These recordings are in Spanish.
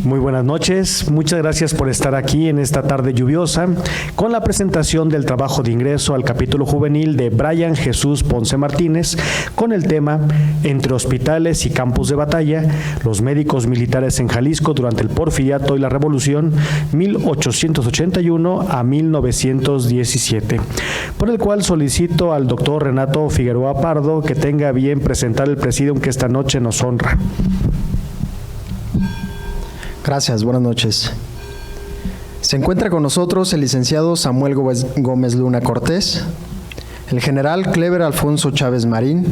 Muy buenas noches, muchas gracias por estar aquí en esta tarde lluviosa con la presentación del trabajo de ingreso al capítulo juvenil de Brian Jesús Ponce Martínez con el tema Entre hospitales y campos de batalla, los médicos militares en Jalisco durante el Porfiriato y la Revolución 1881 a 1917, por el cual solicito al doctor Renato Figueroa Pardo que tenga bien presentar el presidium que esta noche nos honra. Gracias, buenas noches. Se encuentra con nosotros el licenciado Samuel Gómez Luna Cortés, el general Clever Alfonso Chávez Marín,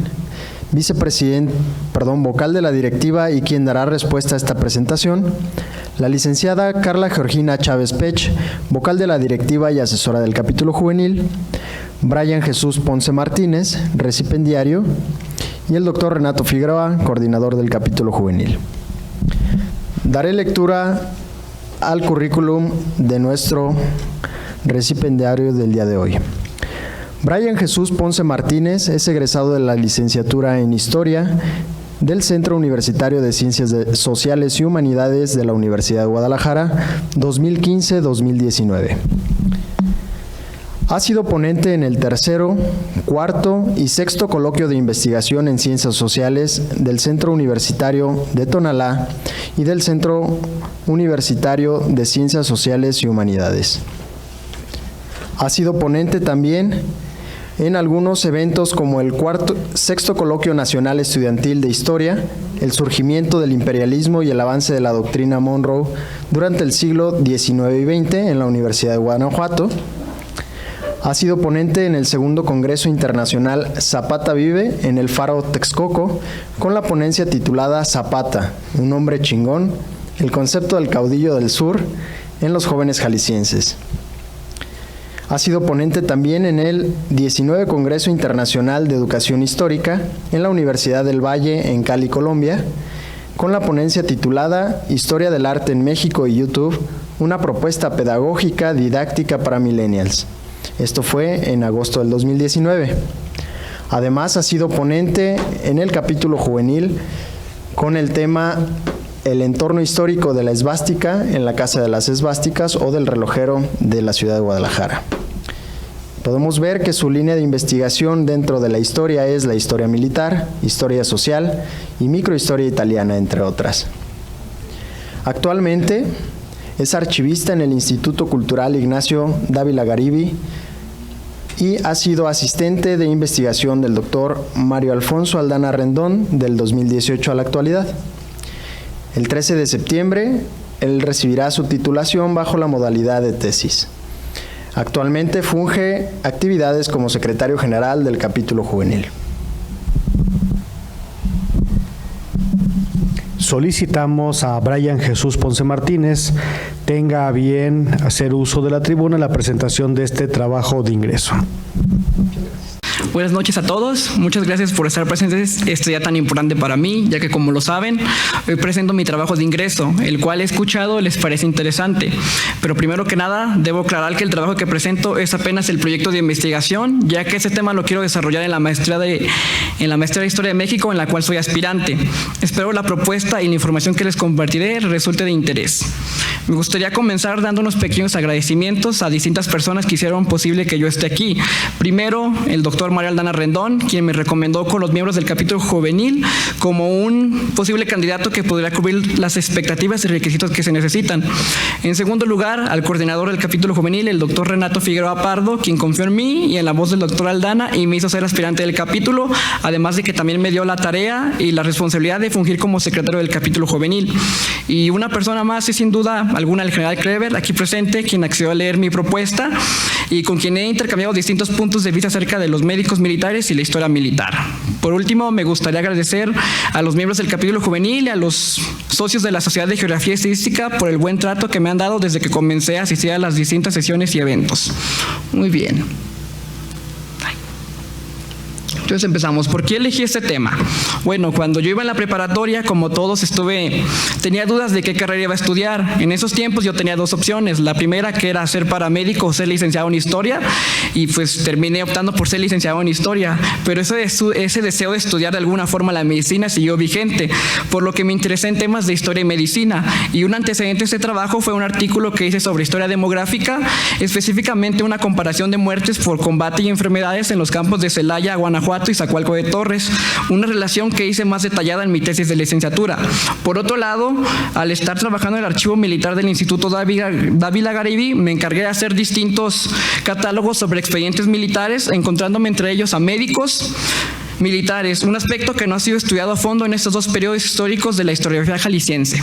vocal de la directiva y quien dará respuesta a esta presentación, la licenciada Carla Georgina Chávez Pech, vocal de la directiva y asesora del capítulo juvenil, Brian Jesús Ponce Martínez, recipendiario, y el doctor Renato Figueroa, coordinador del capítulo juvenil. Daré lectura al currículum de nuestro recipendiario del día de hoy. Brian Jesús Ponce Martínez es egresado de la licenciatura en Historia del Centro Universitario de Ciencias Sociales y Humanidades de la Universidad de Guadalajara, 2015-2019. Ha sido ponente en el tercero, cuarto y sexto coloquio de investigación en Ciencias Sociales del Centro Universitario de Tonalá y del Centro Universitario de Ciencias Sociales y Humanidades. Ha sido ponente también en algunos eventos como el sexto Coloquio Nacional Estudiantil de Historia, el surgimiento del imperialismo y el avance de la doctrina Monroe durante el siglo XIX y XX en la Universidad de Guanajuato. Ha sido ponente en el segundo Congreso Internacional Zapata Vive en el Faro Texcoco con la ponencia titulada Zapata, un hombre chingón, el concepto del caudillo del sur en los jóvenes jaliscienses. Ha sido ponente también en el 19 Congreso Internacional de Educación Histórica en la Universidad del Valle en Cali, Colombia, con la ponencia titulada Historia del Arte en México y YouTube, una propuesta pedagógica didáctica para millennials. Esto fue en agosto del 2019. Además, ha sido ponente en el capítulo juvenil con el tema El entorno histórico de la esvástica en la Casa de las Esvásticas o del relojero de la ciudad de Guadalajara. Podemos ver que su línea de investigación dentro de la historia es la historia militar, historia social y microhistoria italiana, entre otras. Actualmente es archivista en el Instituto Cultural Ignacio Dávila Garibi y ha sido asistente de investigación del doctor Mario Alfonso Aldana Rendón del 2018 a la actualidad. El 13 de septiembre, él recibirá su titulación bajo la modalidad de tesis. Actualmente funge actividades como secretario general del capítulo juvenil. Solicitamos a Brian Jesús Ponce Martínez tenga a bien hacer uso de la tribuna en la presentación de este trabajo de ingreso. Buenas noches a todos, muchas gracias por estar presentes este día tan importante para mí, ya que como lo saben, hoy presento mi trabajo de ingreso, el cual he escuchado les parece interesante, pero primero que nada debo aclarar que el trabajo que presento es apenas el proyecto de investigación, ya que ese tema lo quiero desarrollar en la maestría de Historia de México, en la cual soy aspirante. Espero la propuesta y la información que les compartiré resulte de interés. Me gustaría comenzar dando unos pequeños agradecimientos a distintas personas que hicieron posible que yo esté aquí. Primero, el doctor Mario Aldana Rendón, quien me recomendó con los miembros del capítulo juvenil como un posible candidato que podría cubrir las expectativas y requisitos que se necesitan. En segundo lugar, al coordinador del capítulo juvenil, el doctor Renato Figueroa Pardo, quien confió en mí y en la voz del doctor Aldana y me hizo ser aspirante del capítulo, además de que también me dio la tarea y la responsabilidad de fungir como secretario del capítulo juvenil. Y una persona más es sin duda alguna el general Clever, aquí presente, quien accedió a leer mi propuesta y con quien he intercambiado distintos puntos de vista acerca de los médicos militares y la historia militar. Por último, me gustaría agradecer a los miembros del capítulo juvenil y a los socios de la Sociedad de Geografía y Estadística por el buen trato que me han dado desde que comencé a asistir a las distintas sesiones y eventos. Muy bien. Entonces empezamos. ¿Por qué elegí este tema? Bueno, cuando yo iba en la preparatoria, como todos, tenía dudas de qué carrera iba a estudiar. En esos tiempos yo tenía dos opciones. La primera, que era ser paramédico o ser licenciado en historia, y pues terminé optando por ser licenciado en historia. Pero ese deseo de estudiar de alguna forma la medicina siguió vigente, por lo que me interesé en temas de historia y medicina. Y un antecedente de este trabajo fue un artículo que hice sobre historia demográfica, específicamente una comparación de muertes por combate y enfermedades en los campos de Celaya, Guanajuato y Zacualco de Torres, una relación que hice más detallada en mi tesis de licenciatura. Por otro lado, al estar trabajando en el archivo militar del Instituto Dávila Garibí, me encargué de hacer distintos catálogos sobre expedientes militares, encontrándome entre ellos a médicos militares, un aspecto que no ha sido estudiado a fondo en estos dos periodos históricos de la historiografía jalisciense.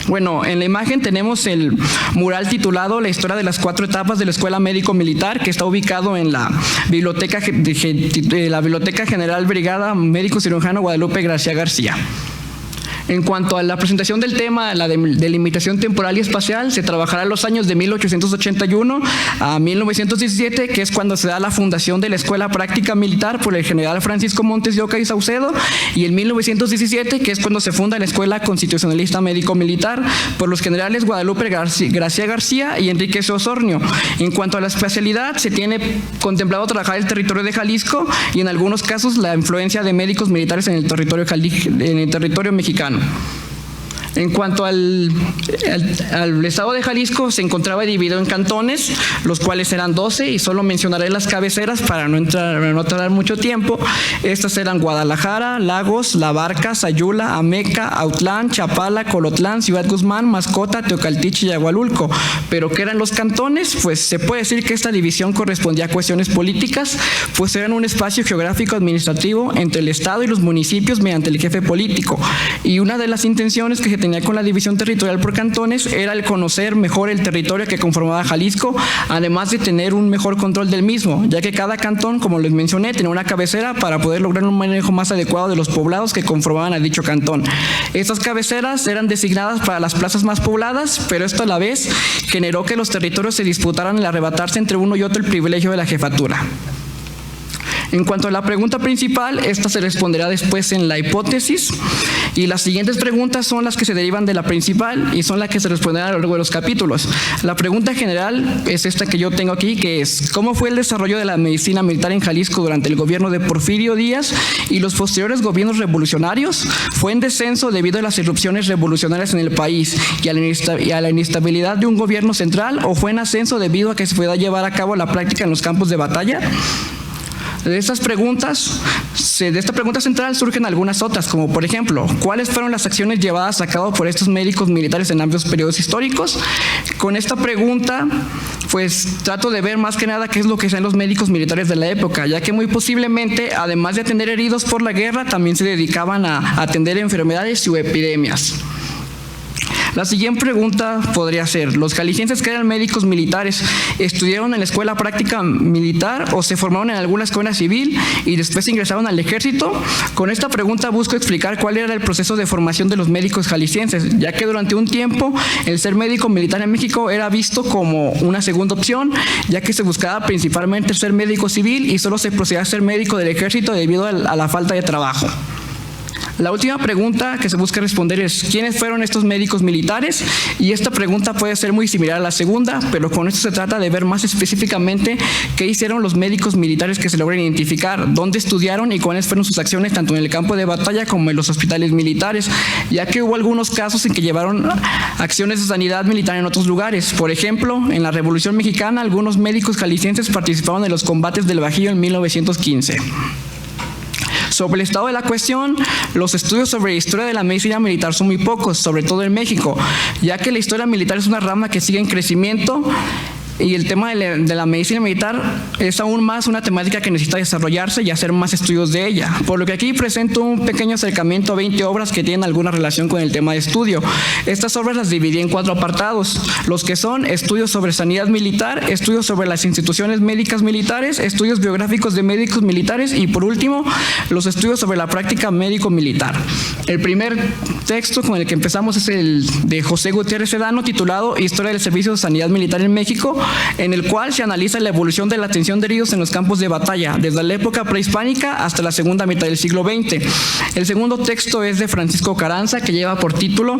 Bueno, en la imagen tenemos el mural titulado La historia de las 4 etapas de la Escuela Médico Militar, que está ubicado en la Biblioteca General Brigada Médico Cirujano Guadalupe Gracia García. En cuanto a la presentación del tema, la delimitación temporal y espacial, se trabajará en los años de 1881 a 1917, que es cuando se da la fundación de la Escuela Práctica Militar por el general Francisco Montes de Oca y Saucedo, y en 1917, que es cuando se funda la Escuela Constitucionalista Médico Militar por los generales Guadalupe Gracia García y Enrique C. Osornio. En cuanto a la espacialidad, se tiene contemplado trabajar el territorio de Jalisco y en algunos casos la influencia de médicos militares en el territorio mexicano. En cuanto al estado de Jalisco, se encontraba dividido en cantones, los cuales eran 12, y solo mencionaré las cabeceras para no tardar mucho tiempo. Estas eran Guadalajara, Lagos, La Barca, Sayula, Ameca, Autlán, Chapala, Colotlán, Ciudad Guzmán, Mascota, Teocaltiche y Agualulco. ¿Pero qué eran los cantones? Pues se puede decir que esta división correspondía a cuestiones políticas, pues eran un espacio geográfico administrativo entre el Estado y los municipios mediante el jefe político. Y una de las intenciones que se tenía con la división territorial por cantones era el conocer mejor el territorio que conformaba Jalisco, además de tener un mejor control del mismo, ya que cada cantón, como les mencioné, tenía una cabecera para poder lograr un manejo más adecuado de los poblados que conformaban a dicho cantón. Estas cabeceras eran designadas para las plazas más pobladas, pero esto a la vez generó que los territorios se disputaran el arrebatarse entre uno y otro el privilegio de la jefatura. En cuanto a la pregunta principal, esta se responderá después en la hipótesis, y las siguientes preguntas son las que se derivan de la principal y son las que se responderán a lo largo de los capítulos. La pregunta general es esta que yo tengo aquí, que es: ¿cómo fue el desarrollo de la medicina militar en Jalisco durante el gobierno de Porfirio Díaz y los posteriores gobiernos revolucionarios? ¿Fue en descenso debido a las irrupciones revolucionarias en el país y a la inestabilidad de un gobierno central, o fue en ascenso debido a que se pueda llevar a cabo la práctica en los campos de batalla? De esta pregunta central surgen algunas otras, como por ejemplo, ¿cuáles fueron las acciones llevadas a cabo por estos médicos militares en ambos periodos históricos? Con esta pregunta, pues trato de ver más que nada qué es lo que hacían los médicos militares de la época, ya que muy posiblemente, además de atender heridos por la guerra, también se dedicaban a atender enfermedades y epidemias. La siguiente pregunta podría ser: ¿los jaliscienses que eran médicos militares estudiaron en la escuela práctica militar o se formaron en alguna escuela civil y después ingresaron al ejército? Con esta pregunta busco explicar cuál era el proceso de formación de los médicos jaliscienses, ya que durante un tiempo el ser médico militar en México era visto como una segunda opción, ya que se buscaba principalmente ser médico civil y solo se procedía a ser médico del ejército debido a la falta de trabajo. La última pregunta que se busca responder es: ¿quiénes fueron estos médicos militares? Y esta pregunta puede ser muy similar a la segunda, pero con esto se trata de ver más específicamente qué hicieron los médicos militares que se logran identificar, dónde estudiaron y cuáles fueron sus acciones tanto en el campo de batalla como en los hospitales militares, ya que hubo algunos casos en que llevaron acciones de sanidad militar en otros lugares. Por ejemplo, en la Revolución Mexicana, algunos médicos jaliscienses participaron en los combates del Bajío en 1915. Sobre el estado de la cuestión, los estudios sobre la historia de la medicina militar son muy pocos, sobre todo en México, ya que la historia militar es una rama que sigue en crecimiento y el tema de la medicina militar es aún más una temática que necesita desarrollarse y hacer más estudios de ella. Por lo que aquí presento un pequeño acercamiento a 20 obras que tienen alguna relación con el tema de estudio. Estas obras las dividí en 4 apartados, los que son estudios sobre sanidad militar, estudios sobre las instituciones médicas militares, estudios biográficos de médicos militares y, por último, los estudios sobre la práctica médico-militar. El primer texto con el que empezamos es el de José Gutiérrez Sedano, titulado Historia del Servicio de Sanidad Militar en México, en el cual se analiza la evolución de la atención de heridos en los campos de batalla, desde la época prehispánica hasta la segunda mitad del siglo XX. El segundo texto es de Francisco Carranza, que lleva por título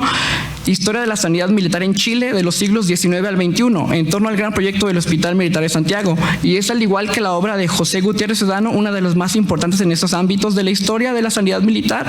Historia de la Sanidad Militar en Chile de los siglos XIX al XXI, en torno al gran proyecto del Hospital Militar de Santiago, y es, al igual que la obra de José Gutiérrez Sedano, una de las más importantes en estos ámbitos de la historia de la sanidad militar,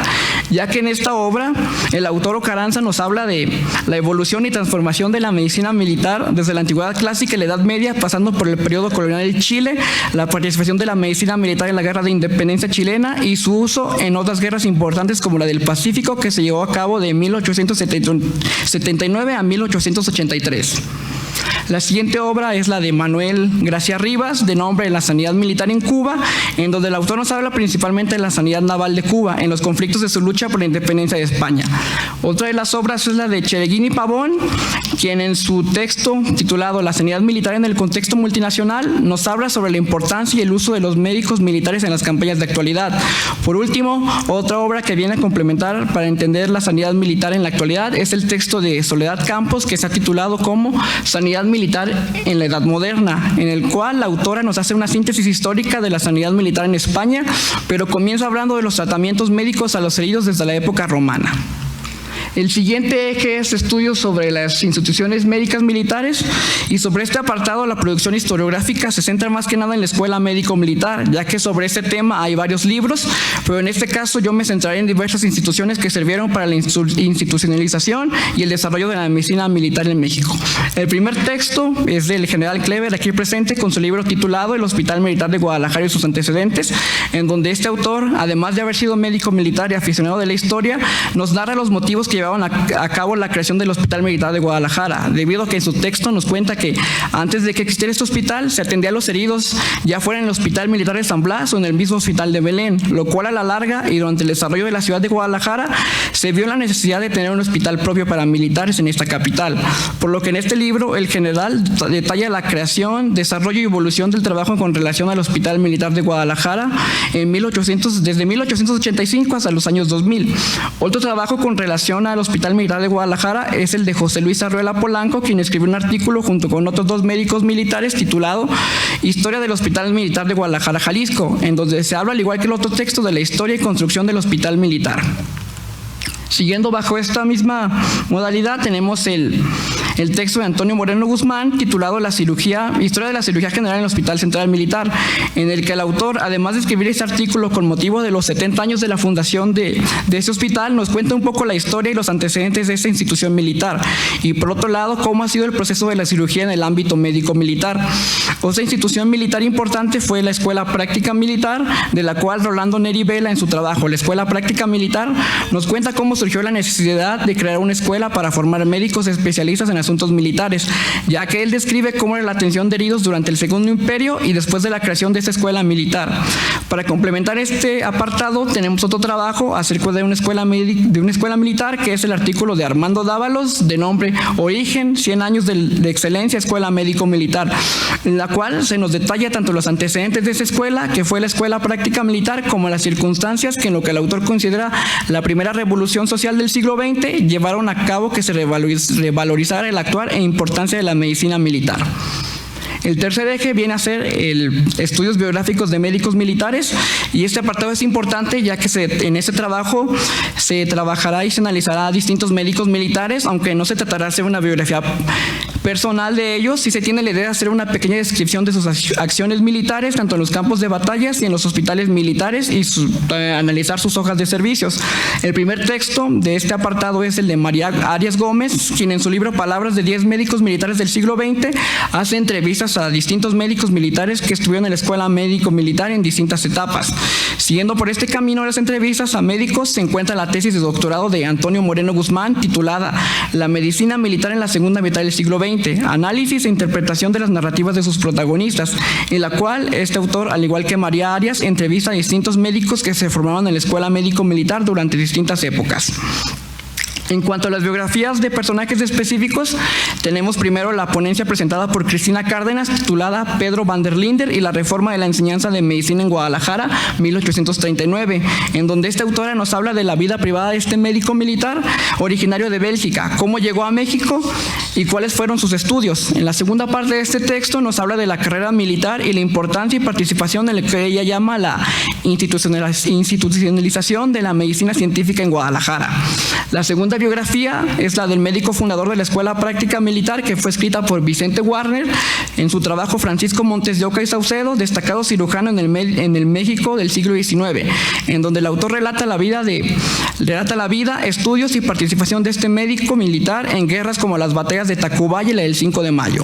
ya que en esta obra el autor Carranza nos habla de la evolución y transformación de la medicina militar desde la antigüedad clásica y la Edad Media, pasando por el periodo colonial de Chile, la participación de la medicina militar en la Guerra de Independencia chilena y su uso en otras guerras importantes como la del Pacífico, que se llevó a cabo de 1879 a 1883. La siguiente obra es la de Manuel Gracia Rivas, de nombre La Sanidad Militar en Cuba, en donde el autor nos habla principalmente de la sanidad naval de Cuba en los conflictos de su lucha por la independencia de España. Otra de las obras es la de Chereguini Pavón, quien en su texto titulado La Sanidad Militar en el Contexto Multinacional nos habla sobre la importancia y el uso de los médicos militares en las campañas de actualidad. Por último, otra obra que viene a complementar para entender la sanidad militar en la actualidad es el texto de Soledad Campos, que se ha titulado como Sanidad Militar en la Edad Moderna, en el cual la autora nos hace una síntesis histórica de la sanidad militar en España, pero comienza hablando de los tratamientos médicos a los heridos desde la época romana. El siguiente eje es estudios sobre las instituciones médicas militares, y sobre este apartado la producción historiográfica se centra más que nada en la escuela médico-militar, ya que sobre este tema hay varios libros, pero en este caso yo me centraré en diversas instituciones que sirvieron para la institucionalización y el desarrollo de la medicina militar en México. El primer texto es del general Clever, aquí presente, con su libro titulado El Hospital Militar de Guadalajara y sus antecedentes, en donde este autor, además de haber sido médico militar y aficionado de la historia, nos narra los motivos que llevaban a cabo la creación del Hospital Militar de Guadalajara, debido a que en su texto nos cuenta que antes de que existiera este hospital se atendía a los heridos ya fuera en el Hospital Militar de San Blas o en el mismo Hospital de Belén, lo cual a la larga y durante el desarrollo de la ciudad de Guadalajara se vio la necesidad de tener un hospital propio para militares en esta capital, por lo que en este libro el general detalla la creación, desarrollo y evolución del trabajo con relación al Hospital Militar de Guadalajara desde 1885 hasta los años 2000. Otro trabajo con relación al Hospital Militar de Guadalajara es el de José Luis Arruela Polanco, quien escribió un artículo junto con otros dos médicos militares titulado Historia del Hospital Militar de Guadalajara, Jalisco, en donde se habla, al igual que el otro texto, de la historia y construcción del hospital militar. Siguiendo bajo esta misma modalidad tenemos el texto de Antonio Moreno Guzmán titulado Historia de la Cirugía General en el Hospital Central Militar, en el que el autor, además de escribir este artículo con motivo de los 70 años de la fundación de ese hospital, nos cuenta un poco la historia y los antecedentes de esta institución militar, y por otro lado cómo ha sido el proceso de la cirugía en el ámbito médico-militar. Otra institución militar importante fue la Escuela Práctica Militar, de la cual Rolando Neri Vela, en su trabajo La Escuela Práctica Militar, nos cuenta cómo surgió la necesidad de crear una escuela para formar médicos especialistas en asuntos militares, ya que él describe cómo era la atención de heridos durante el Segundo Imperio y después de la creación de esta escuela militar. Para complementar este apartado tenemos otro trabajo acerca de una escuela militar, que es el artículo de Armando Dávalos, de nombre Origen, 100 años de excelencia, escuela médico-militar, en la cual se nos detalla tanto los antecedentes de esa escuela, que fue la Escuela Práctica Militar, como las circunstancias que en lo que el autor considera la primera revolución social del siglo XX llevaron a cabo que se revalorizara el actuar e importancia de la medicina militar. El tercer eje viene a ser estudios biográficos de médicos militares, y este apartado es importante ya que en este trabajo se trabajará y se analizará a distintos médicos militares, aunque no se tratará de hacer una biografía personal de ellos, sí se tiene la idea de hacer una pequeña descripción de sus acciones militares, tanto en los campos de batallas y en los hospitales militares, y analizar sus hojas de servicios. El primer texto de este apartado es el de María Arias Gómez, quien en su libro Palabras de 10 médicos militares del siglo XX hace entrevistas a distintos médicos militares que estuvieron en la escuela médico-militar en distintas etapas. Siguiendo por este camino de las entrevistas a médicos se encuentra la tesis de doctorado de Antonio Moreno Guzmán titulada La medicina militar en la segunda mitad del siglo XX, análisis e interpretación de las narrativas de sus protagonistas, en la cual este autor, al igual que María Arias, entrevista a distintos médicos que se formaron en la escuela médico-militar durante distintas épocas. En cuanto a las biografías de personajes específicos, tenemos primero la ponencia presentada por Cristina Cárdenas titulada Pedro van der Linden y la reforma de la enseñanza de medicina en Guadalajara, 1839, en donde esta autora nos habla de la vida privada de este médico militar originario de Bélgica, cómo llegó a México y cuáles fueron sus estudios. En la segunda parte de este texto nos habla de la carrera militar y la importancia y participación en lo que ella llama la institucionalización de la medicina científica en Guadalajara. La segunda biografía es la del médico fundador de la Escuela Práctica Militar, que fue escrita por Vicente Warner en su trabajo Francisco Montes de Oca y Saucedo, destacado cirujano en el México del siglo XIX, en donde el autor relata la vida, estudios y participación de este médico militar en guerras como las batallas de Tacubaya y la del 5 de mayo.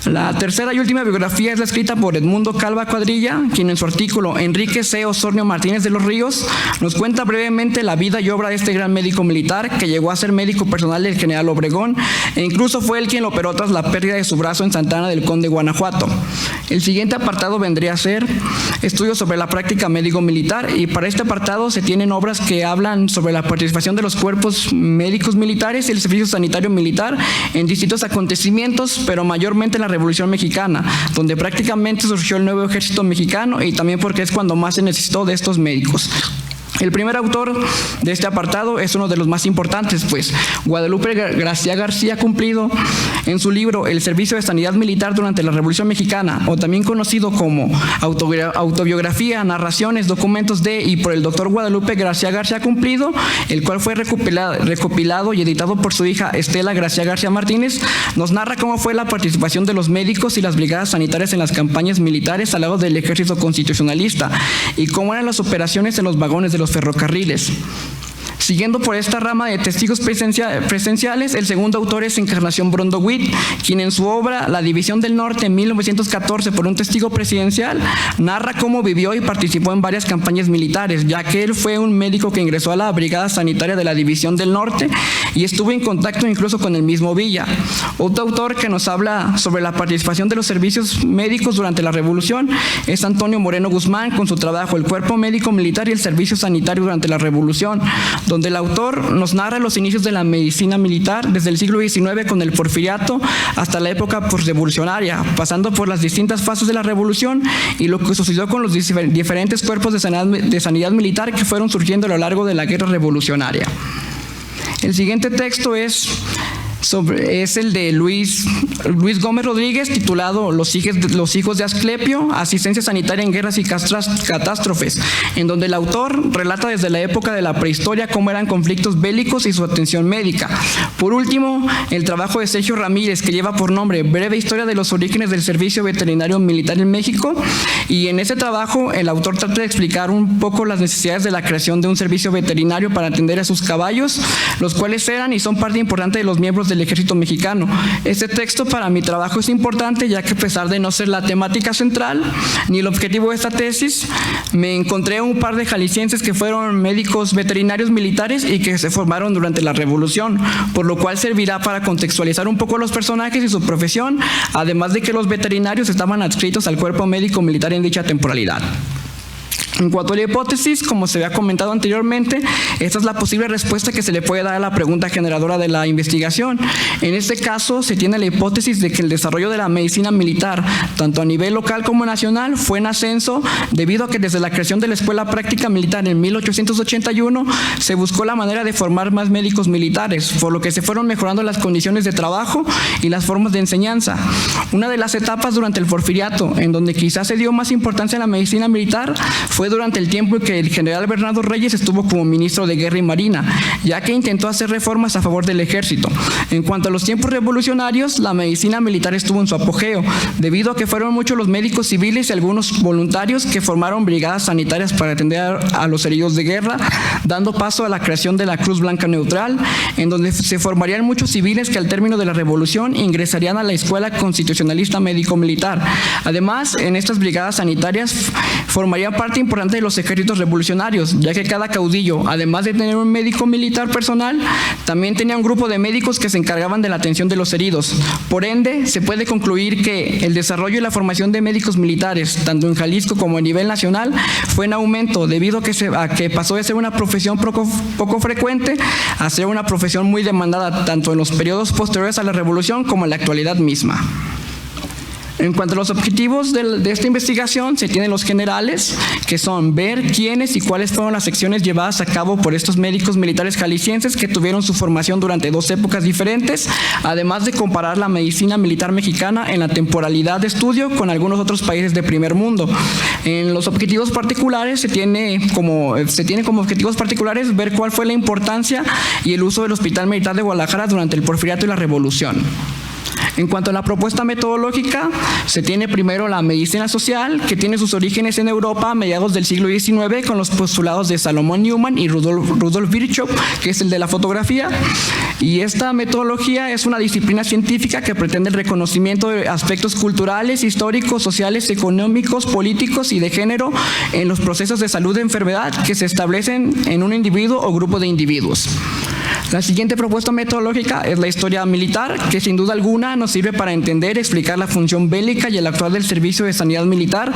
La tercera y última biografía es la escrita por Edmundo Calva Cuadrilla, quien en su artículo Enrique C. Osornio Martínez de los Ríos nos cuenta brevemente la vida y obra de este gran médico militar que llegó a ser médico personal del general Obregón e incluso fue él quien lo operó tras la pérdida de su brazo en Santana del Conde, Guanajuato. El siguiente apartado vendría a ser estudios sobre la práctica médico-militar, y para este apartado se tienen obras que hablan sobre la participación de los cuerpos médicos militares y el servicio sanitario militar en distintos acontecimientos, pero mayormente en la Revolución Mexicana, donde prácticamente surgió el nuevo ejército mexicano y también porque es cuando más se necesitó de estos médicos. El primer autor de este apartado es uno de los más importantes, pues Guadalupe Gracia García Cumplido, en su libro El servicio de sanidad militar durante la Revolución Mexicana, o también conocido como autobiografía, narraciones, documentos de y por el doctor Guadalupe Gracia García Cumplido, el cual fue recopilado y editado por su hija Estela Gracia García Martínez, nos narra cómo fue la participación de los médicos y las brigadas sanitarias en las campañas militares al lado del ejército constitucionalista y cómo eran las operaciones en los vagones de los ferrocarriles. Siguiendo por esta rama de testigos presenciales, el segundo autor es Encarnación Brondowit, quien en su obra La División del Norte en 1914 por un testigo presidencial narra cómo vivió y participó en varias campañas militares, ya que él fue un médico que ingresó a la Brigada Sanitaria de la División del Norte y estuvo en contacto incluso con el mismo Villa. Otro autor que nos habla sobre la participación de los servicios médicos durante la Revolución es Antonio Moreno Guzmán, con su trabajo El Cuerpo Médico Militar y el Servicio Sanitario durante la Revolución, donde el autor nos narra los inicios de la medicina militar desde el siglo XIX con el porfiriato hasta la época postrevolucionaria, pasando por las distintas fases de la revolución y lo que sucedió con los diferentes cuerpos de sanidad militar que fueron surgiendo a lo largo de la guerra revolucionaria. El siguiente texto es el de Luis Gómez Rodríguez, titulado Los hijos de Asclepio, asistencia sanitaria en guerras y catástrofes, en donde el autor relata desde la época de la prehistoria cómo eran conflictos bélicos y su atención médica. Por último, el trabajo de Sergio Ramírez, que lleva por nombre Breve Historia de los orígenes del servicio veterinario militar en México, y en ese trabajo el autor trata de explicar un poco las necesidades de la creación de un servicio veterinario para atender a sus caballos, los cuales eran y son parte importante de los miembros del ejército mexicano. Este texto para mi trabajo es importante, ya que a pesar de no ser la temática central ni el objetivo de esta tesis, me encontré un par de jaliscienses que fueron médicos veterinarios militares y que se formaron durante la Revolución, por lo cual servirá para contextualizar un poco los personajes y su profesión, además de que los veterinarios estaban adscritos al cuerpo médico militar en dicha temporalidad. En cuanto a la hipótesis, como se había comentado anteriormente, esta es la posible respuesta que se le puede dar a la pregunta generadora de la investigación. En este caso, se tiene la hipótesis de que el desarrollo de la medicina militar, tanto a nivel local como nacional, fue en ascenso debido a que desde la creación de la Escuela Práctica Militar en 1881 se buscó la manera de formar más médicos militares, por lo que se fueron mejorando las condiciones de trabajo y las formas de enseñanza. Una de las etapas durante el Porfiriato, en donde quizás se dio más importancia a la medicina militar, fue durante el tiempo en que el general Bernardo Reyes estuvo como ministro de Guerra y Marina, ya que intentó hacer reformas a favor del ejército. En cuanto a los tiempos revolucionarios, la medicina militar estuvo en su apogeo, debido a que fueron muchos los médicos civiles y algunos voluntarios que formaron brigadas sanitarias para atender a los heridos de guerra, dando paso a la creación de la Cruz Blanca Neutral, en donde se formarían muchos civiles que al término de la revolución ingresarían a la Escuela Constitucionalista Médico-Militar. Además, en estas brigadas sanitarias formaría parte importante importante de los ejércitos revolucionarios, ya que cada caudillo, además de tener un médico militar personal, también tenía un grupo de médicos que se encargaban de la atención de los heridos. Por ende, se puede concluir que el desarrollo y la formación de médicos militares, tanto en Jalisco como a nivel nacional, fue en aumento debido a que pasó de ser una profesión poco frecuente a ser una profesión muy demandada tanto en los periodos posteriores a la revolución como en la actualidad misma. En cuanto a los objetivos de esta investigación, se tienen los generales, que son ver quiénes y cuáles fueron las acciones llevadas a cabo por estos médicos militares jaliscienses que tuvieron su formación durante dos épocas diferentes, además de comparar la medicina militar mexicana en la temporalidad de estudio con algunos otros países de primer mundo. En los objetivos particulares se tiene como objetivos particulares ver cuál fue la importancia y el uso del Hospital Militar de Guadalajara durante el Porfiriato y la Revolución. En cuanto a la propuesta metodológica, se tiene primero la medicina social, que tiene sus orígenes en Europa a mediados del siglo XIX con los postulados de Salomón Newman y Rudolf Virchow, que es el de la fotografía. Y esta metodología es una disciplina científica que pretende el reconocimiento de aspectos culturales, históricos, sociales, económicos, políticos y de género en los procesos de salud de enfermedad que se establecen en un individuo o grupo de individuos. La siguiente propuesta metodológica es la historia militar, que sin duda alguna nos sirve para entender y explicar la función bélica y el actuar del servicio de sanidad militar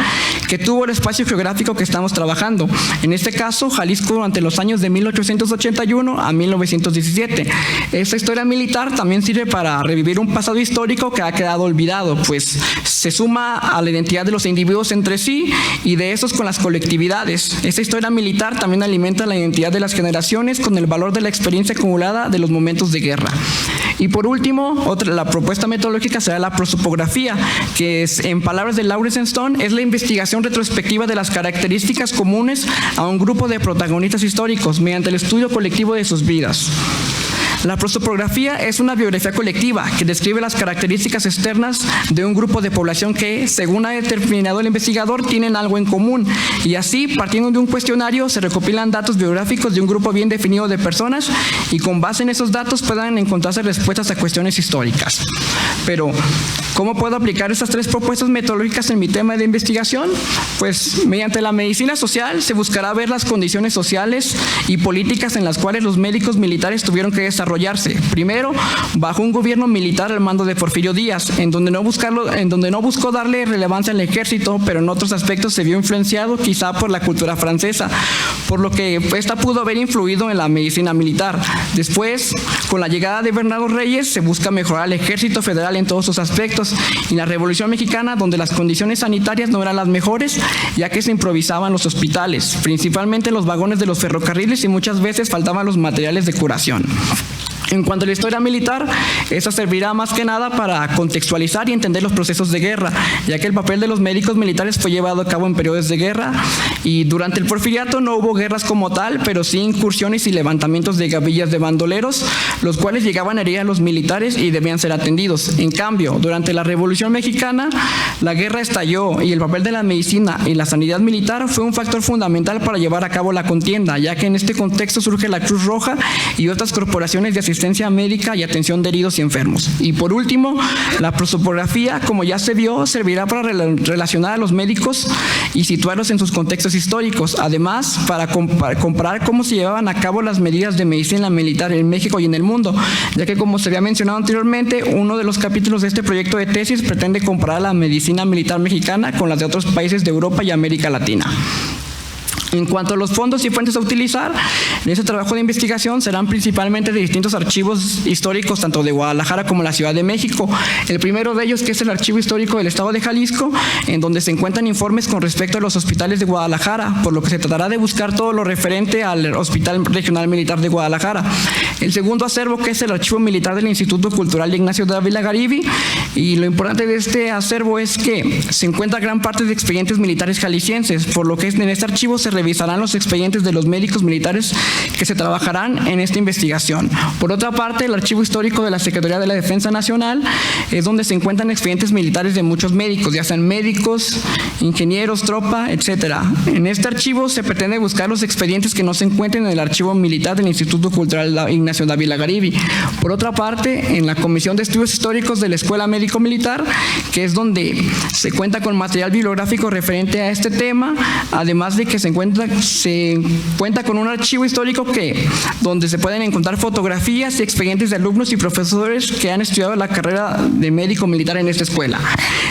que tuvo el espacio geográfico que estamos trabajando. En este caso, Jalisco durante los años de 1881 a 1917. Esta historia militar también sirve para revivir un pasado histórico que ha quedado olvidado, pues se suma a la identidad de los individuos entre sí y de esos con las colectividades. Esta historia militar también alimenta la identidad de las generaciones con el valor de la experiencia acumulada de los momentos de guerra. Y por último, la propuesta metodológica será la prosopografía, que es, en palabras de Lawrence Stone, es la investigación retrospectiva de las características comunes a un grupo de protagonistas históricos mediante el estudio colectivo de sus vidas. La prosopografía es una biografía colectiva que describe las características externas de un grupo de población que, según ha determinado el investigador, tienen algo en común. Y así, partiendo de un cuestionario, se recopilan datos biográficos de un grupo bien definido de personas y con base en esos datos puedan encontrarse respuestas a cuestiones históricas. Pero, ¿cómo puedo aplicar estas tres propuestas metodológicas en mi tema de investigación? Pues, mediante la medicina social se buscará ver las condiciones sociales y políticas en las cuales los médicos militares tuvieron que desarrollarse. Primero, bajo un gobierno militar al mando de Porfirio Díaz, en donde no buscó darle relevancia al ejército, pero en otros aspectos se vio influenciado quizá por la cultura francesa, por lo que esta pudo haber influido en la medicina militar. Después, con la llegada de Bernardo Reyes, se busca mejorar el ejército federal en todos sus aspectos, y la Revolución Mexicana, donde las condiciones sanitarias no eran las mejores, ya que se improvisaban los hospitales, principalmente los vagones de los ferrocarriles, y muchas veces faltaban los materiales de curación. En cuanto a la historia militar, esta servirá más que nada para contextualizar y entender los procesos de guerra, ya que el papel de los médicos militares fue llevado a cabo en periodos de guerra y durante el Porfiriato no hubo guerras como tal, pero sí incursiones y levantamientos de gavillas de bandoleros, los cuales llegaban a herir a los militares y debían ser atendidos. En cambio, durante la Revolución Mexicana, la guerra estalló y el papel de la medicina y la sanidad militar fue un factor fundamental para llevar a cabo la contienda, ya que en este contexto surge la Cruz Roja y otras corporaciones de asistencia médica y atención de heridos y enfermos. Y por último, la prosopografía, como ya se vio, servirá para relacionar a los médicos y situarlos en sus contextos históricos. Además, para comparar cómo se llevaban a cabo las medidas de medicina militar en México y en el mundo, ya que, como se había mencionado anteriormente, uno de los capítulos de este proyecto de tesis pretende comparar la medicina militar mexicana con las de otros países de Europa y América Latina. En cuanto a los fondos y fuentes a utilizar, en este trabajo de investigación serán principalmente de distintos archivos históricos, tanto de Guadalajara como la Ciudad de México. El primero de ellos, que es el Archivo Histórico del Estado de Jalisco, en donde se encuentran informes con respecto a los hospitales de Guadalajara, por lo que se tratará de buscar todo lo referente al Hospital Regional Militar de Guadalajara. El segundo acervo, que es el Archivo Militar del Instituto Cultural de Ignacio Dávila Garibi, y lo importante de este acervo es que se encuentra gran parte de expedientes militares jaliscienses, por lo que en este archivo se revisarán los expedientes de los médicos militares que se trabajarán en esta investigación. Por otra parte, el archivo histórico de la Secretaría de la Defensa Nacional es donde se encuentran expedientes militares de muchos médicos, ya sean médicos, ingenieros, tropa, etcétera. En este archivo se pretende buscar los expedientes que no se encuentren en el archivo militar del Instituto Cultural Ignacio Dávila Garibi. Por otra parte, en la Comisión de Estudios Históricos de la Escuela Médico Militar, que es donde se cuenta con material bibliográfico referente a este tema, además de que se cuenta con un archivo histórico donde se pueden encontrar fotografías y expedientes de alumnos y profesores que han estudiado la carrera de médico militar en esta escuela.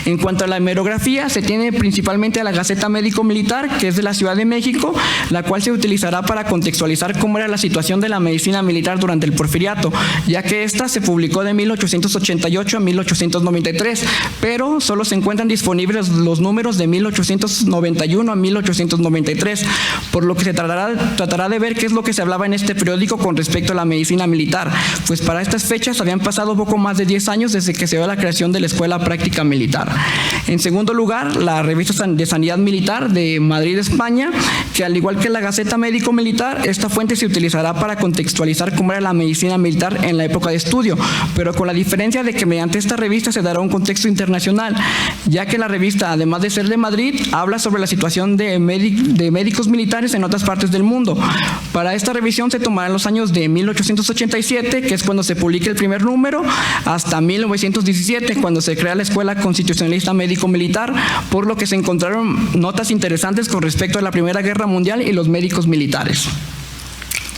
En cuanto a la hemerografía, se tiene principalmente a la Gaceta Médico Militar, que es de la Ciudad de México, la cual se utilizará para contextualizar cómo era la situación de la medicina militar durante el Porfiriato, ya que esta se publicó de 1888 a 1893, pero solo se encuentran disponibles los números de 1891 a 1893, por lo que se tratará de ver qué es lo que se hablaba en este periódico con respecto a la medicina militar, pues para estas fechas habían pasado poco más de 10 años desde que se dio la creación de la Escuela Práctica Militar. En segundo lugar, la Revista de Sanidad Militar de Madrid, España, que al igual que la Gaceta Médico Militar, esta fuente se utilizará para contextualizar cómo era la medicina militar en la época de estudio, pero con la diferencia de que mediante esta revista se dará un contexto internacional, ya que la revista, además de ser de Madrid, habla sobre la situación de médicos militares en otras partes del mundo. Para esta revisión se tomarán los años de 1887, que es cuando se publica el primer número, hasta 1917, cuando se crea la Escuela Constitucionalista Médico Militar, por lo que se encontraron notas interesantes con respecto a la Primera Guerra Mundial y los médicos militares.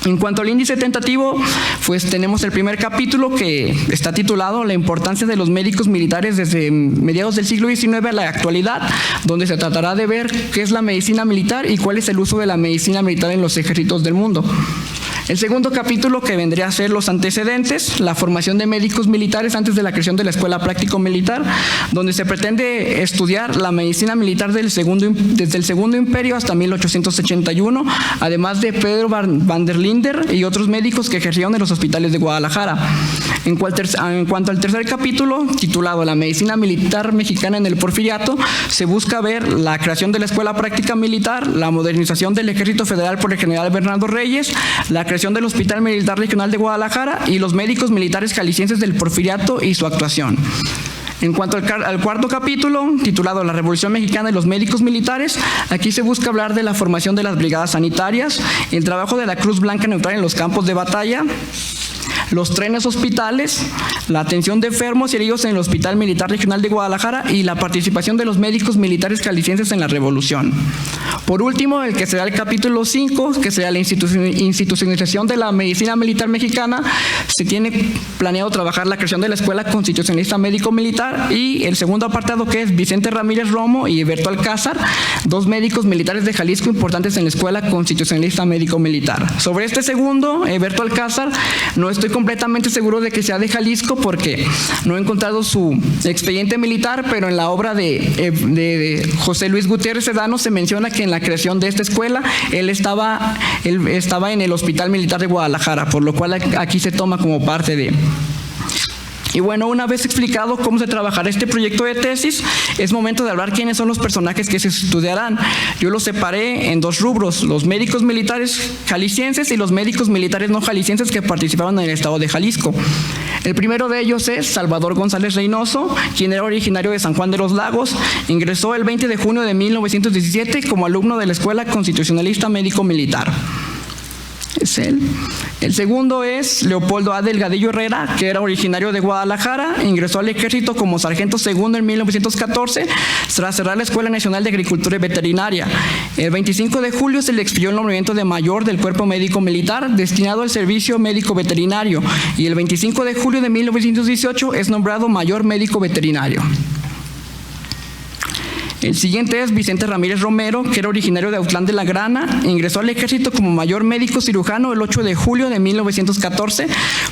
En cuanto al índice tentativo, pues tenemos el primer capítulo que está titulado La importancia de los médicos militares desde mediados del siglo XIX a la actualidad, donde se tratará de ver qué es la medicina militar y cuál es el uso de la medicina militar en los ejércitos del mundo. El segundo capítulo, que vendría a ser los antecedentes, la formación de médicos militares antes de la creación de la Escuela Práctico Militar, donde se pretende estudiar la medicina militar desde el Segundo Imperio hasta 1881, además de Pedro van der Linder y otros médicos que ejercieron en los hospitales de Guadalajara. En cuanto al tercer capítulo, titulado La medicina militar mexicana en el Porfiriato, se busca ver la creación de la Escuela Práctica Militar, la modernización del Ejército Federal por el general Bernardo Reyes, la creación del Hospital Militar Regional de Guadalajara y los médicos militares jaliscienses del Porfiriato y su actuación. En cuanto al cuarto capítulo, titulado La Revolución Mexicana y los médicos militares, aquí se busca hablar de la formación de las brigadas sanitarias, el trabajo de la Cruz Blanca Neutral en los campos de batalla, los trenes hospitales, la atención de enfermos y heridos en el Hospital Militar Regional de Guadalajara y la participación de los médicos militares jaliscienses en la Revolución. Por último, el que será el capítulo 5, que será la institucionalización de la medicina militar mexicana, se tiene planeado trabajar la creación de la Escuela Constitucionalista Médico Militar, y el segundo apartado, que es Vicente Ramírez Romo y Eberto Alcázar, dos médicos militares de Jalisco importantes en la Escuela Constitucionalista Médico Militar. Sobre este segundo, Eberto Alcázar, no estoy completamente seguro de que sea de Jalisco porque no he encontrado su expediente militar, pero en la obra de José Luis Gutiérrez Sedano se menciona que en la creación de esta escuela él estaba en el Hospital Militar de Guadalajara, por lo cual aquí se toma como parte de... Y bueno, una vez explicado cómo se trabajará este proyecto de tesis, es momento de hablar quiénes son los personajes que se estudiarán. Yo los separé en dos rubros: los médicos militares jaliscienses y los médicos militares no jaliscienses que participaban en el estado de Jalisco. El primero de ellos es Salvador González Reynoso, quien era originario de San Juan de los Lagos. Ingresó el 20 de junio de 1917 como alumno de la Escuela Constitucionalista Médico Militar. Es él. El segundo es Leopoldo A. Delgadillo Herrera, que era originario de Guadalajara. Ingresó al ejército como sargento segundo en 1914, tras cerrar la Escuela Nacional de Agricultura y Veterinaria. El 25 de julio se le expidió el nombramiento de mayor del Cuerpo Médico Militar, destinado al servicio médico veterinario, y el 25 de julio de 1918 es nombrado mayor médico veterinario. El siguiente es Vicente Ramírez Romero, que era originario de Autlán de la Grana. Ingresó al ejército como mayor médico cirujano el 8 de julio de 1914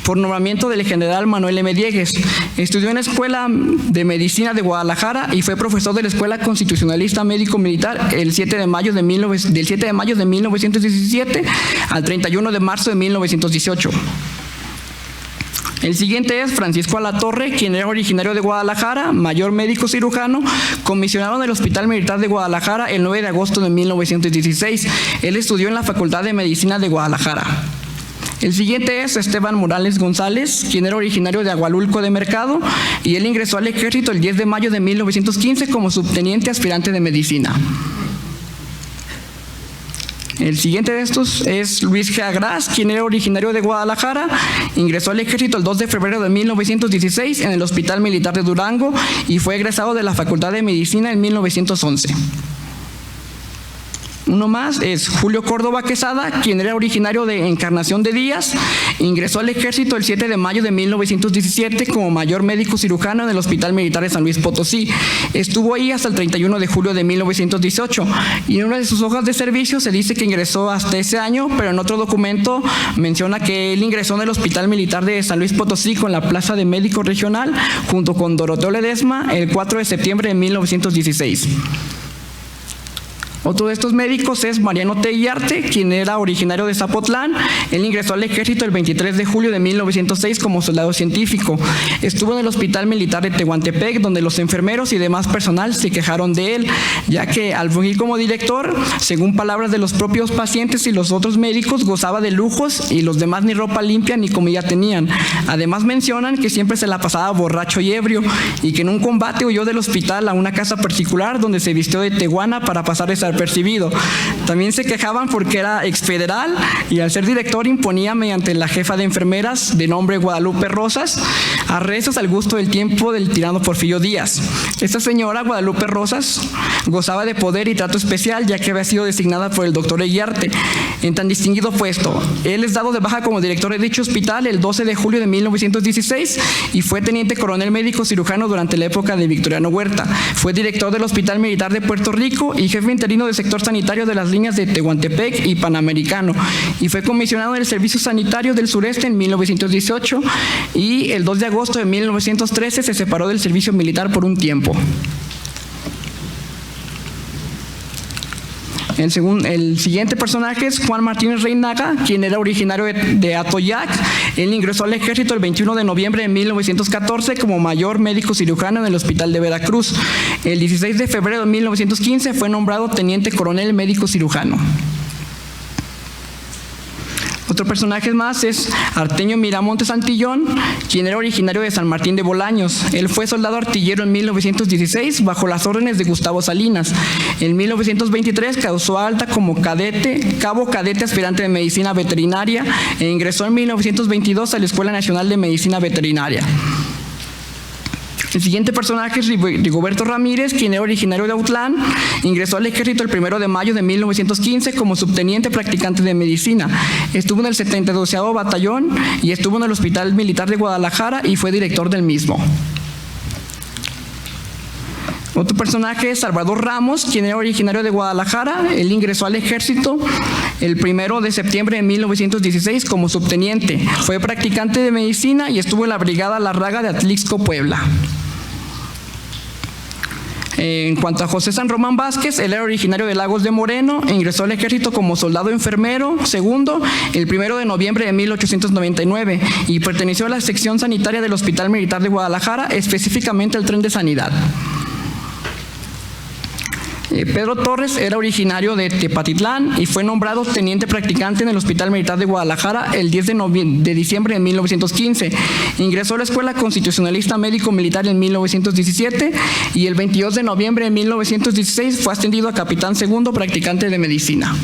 por nombramiento del general Manuel M. Diegues. Estudió en la Escuela de Medicina de Guadalajara y fue profesor de la Escuela Constitucionalista Médico Militar del 7 de mayo de 1917 al 31 de marzo de 1918. El siguiente es Francisco Alatorre, quien era originario de Guadalajara, mayor médico cirujano, comisionado en el Hospital Militar de Guadalajara el 9 de agosto de 1916. Él estudió en la Facultad de Medicina de Guadalajara. El siguiente es Esteban Morales González, quien era originario de Agualulco de Mercado, y él ingresó al ejército el 10 de mayo de 1915 como subteniente aspirante de medicina. El siguiente de estos es Luis G. Agraz, quien era originario de Guadalajara, ingresó al ejército el 2 de febrero de 1916 en el Hospital Militar de Durango y fue egresado de la Facultad de Medicina en 1911. Uno más es Julio Córdoba Quesada, quien era originario de Encarnación de Díaz, ingresó al ejército el 7 de mayo de 1917 como mayor médico cirujano en el Hospital Militar de San Luis Potosí. Estuvo ahí hasta el 31 de julio de 1918 y en una de sus hojas de servicio se dice que ingresó hasta ese año, pero en otro documento menciona que él ingresó en el Hospital Militar de San Luis Potosí con la plaza de médico regional junto con Doroteo Ledesma el 4 de septiembre de 1916. Otro de estos médicos es Mariano Teguiarte, quien era originario de Zapotlán. Él ingresó al ejército el 23 de julio de 1906 como soldado científico. Estuvo en el Hospital Militar de Tehuantepec, donde los enfermeros y demás personal se quejaron de él, ya que al fungir como director, según palabras de los propios pacientes y los otros médicos, gozaba de lujos y los demás ni ropa limpia ni comida tenían. Además mencionan que siempre se la pasaba borracho y ebrio y que en un combate huyó del hospital a una casa particular donde se vistió de tehuana para pasar desapercibido. También se quejaban porque era exfederal y al ser director imponía mediante la jefa de enfermeras de nombre Guadalupe Rosas arrestos al gusto del tiempo del tirano Porfirio Díaz. Esta señora Guadalupe Rosas gozaba de poder y trato especial ya que había sido designada por el doctor Eguiarte en tan distinguido puesto. Él es dado de baja como director de dicho hospital el 12 de julio de 1916 y fue teniente coronel médico cirujano durante la época de Victoriano Huerta. Fue director del Hospital Militar de Puerto Rico y jefe interino del sector sanitario de las líneas de Tehuantepec y Panamericano y fue comisionado del Servicio Sanitario del Sureste en 1918 y el 2 de agosto de 1913 se separó del servicio militar por un tiempo. El siguiente personaje es Juan Martínez Reinaga, quien era originario de Atoyac. Él ingresó al ejército el 21 de noviembre de 1914 como mayor médico cirujano en el Hospital de Veracruz. El 16 de febrero de 1915 fue nombrado teniente coronel médico cirujano. Otro personaje más es Arteño Miramontes Santillón, quien era originario de San Martín de Bolaños. Él fue soldado artillero en 1916 bajo las órdenes de Gustavo Salinas. En 1923 causó alta como cabo cadete aspirante de medicina veterinaria e ingresó en 1922 a la Escuela Nacional de Medicina Veterinaria. El siguiente personaje es Rigoberto Ramírez, quien era originario de Autlán, ingresó al ejército el 1 de mayo de 1915 como subteniente practicante de medicina. Estuvo en el 72º Batallón y estuvo en el Hospital Militar de Guadalajara y fue director del mismo. Otro personaje es Salvador Ramos, quien era originario de Guadalajara. Él ingresó al ejército el 1 de septiembre de 1916 como subteniente. Fue practicante de medicina y estuvo en la Brigada Larraga de Atlixco, Puebla. En cuanto a José San Román Vázquez, él era originario de Lagos de Moreno, ingresó al ejército como soldado enfermero segundo el 1 de noviembre de 1899 y perteneció a la sección sanitaria del Hospital Militar de Guadalajara, específicamente al tren de sanidad. Pedro Torres era originario de Tepatitlán y fue nombrado teniente practicante en el Hospital Militar de Guadalajara el 10 de diciembre de 1915. Ingresó a la Escuela Constitucionalista Médico Militar en 1917 y el 22 de noviembre de 1916 fue ascendido a capitán segundo practicante de medicina.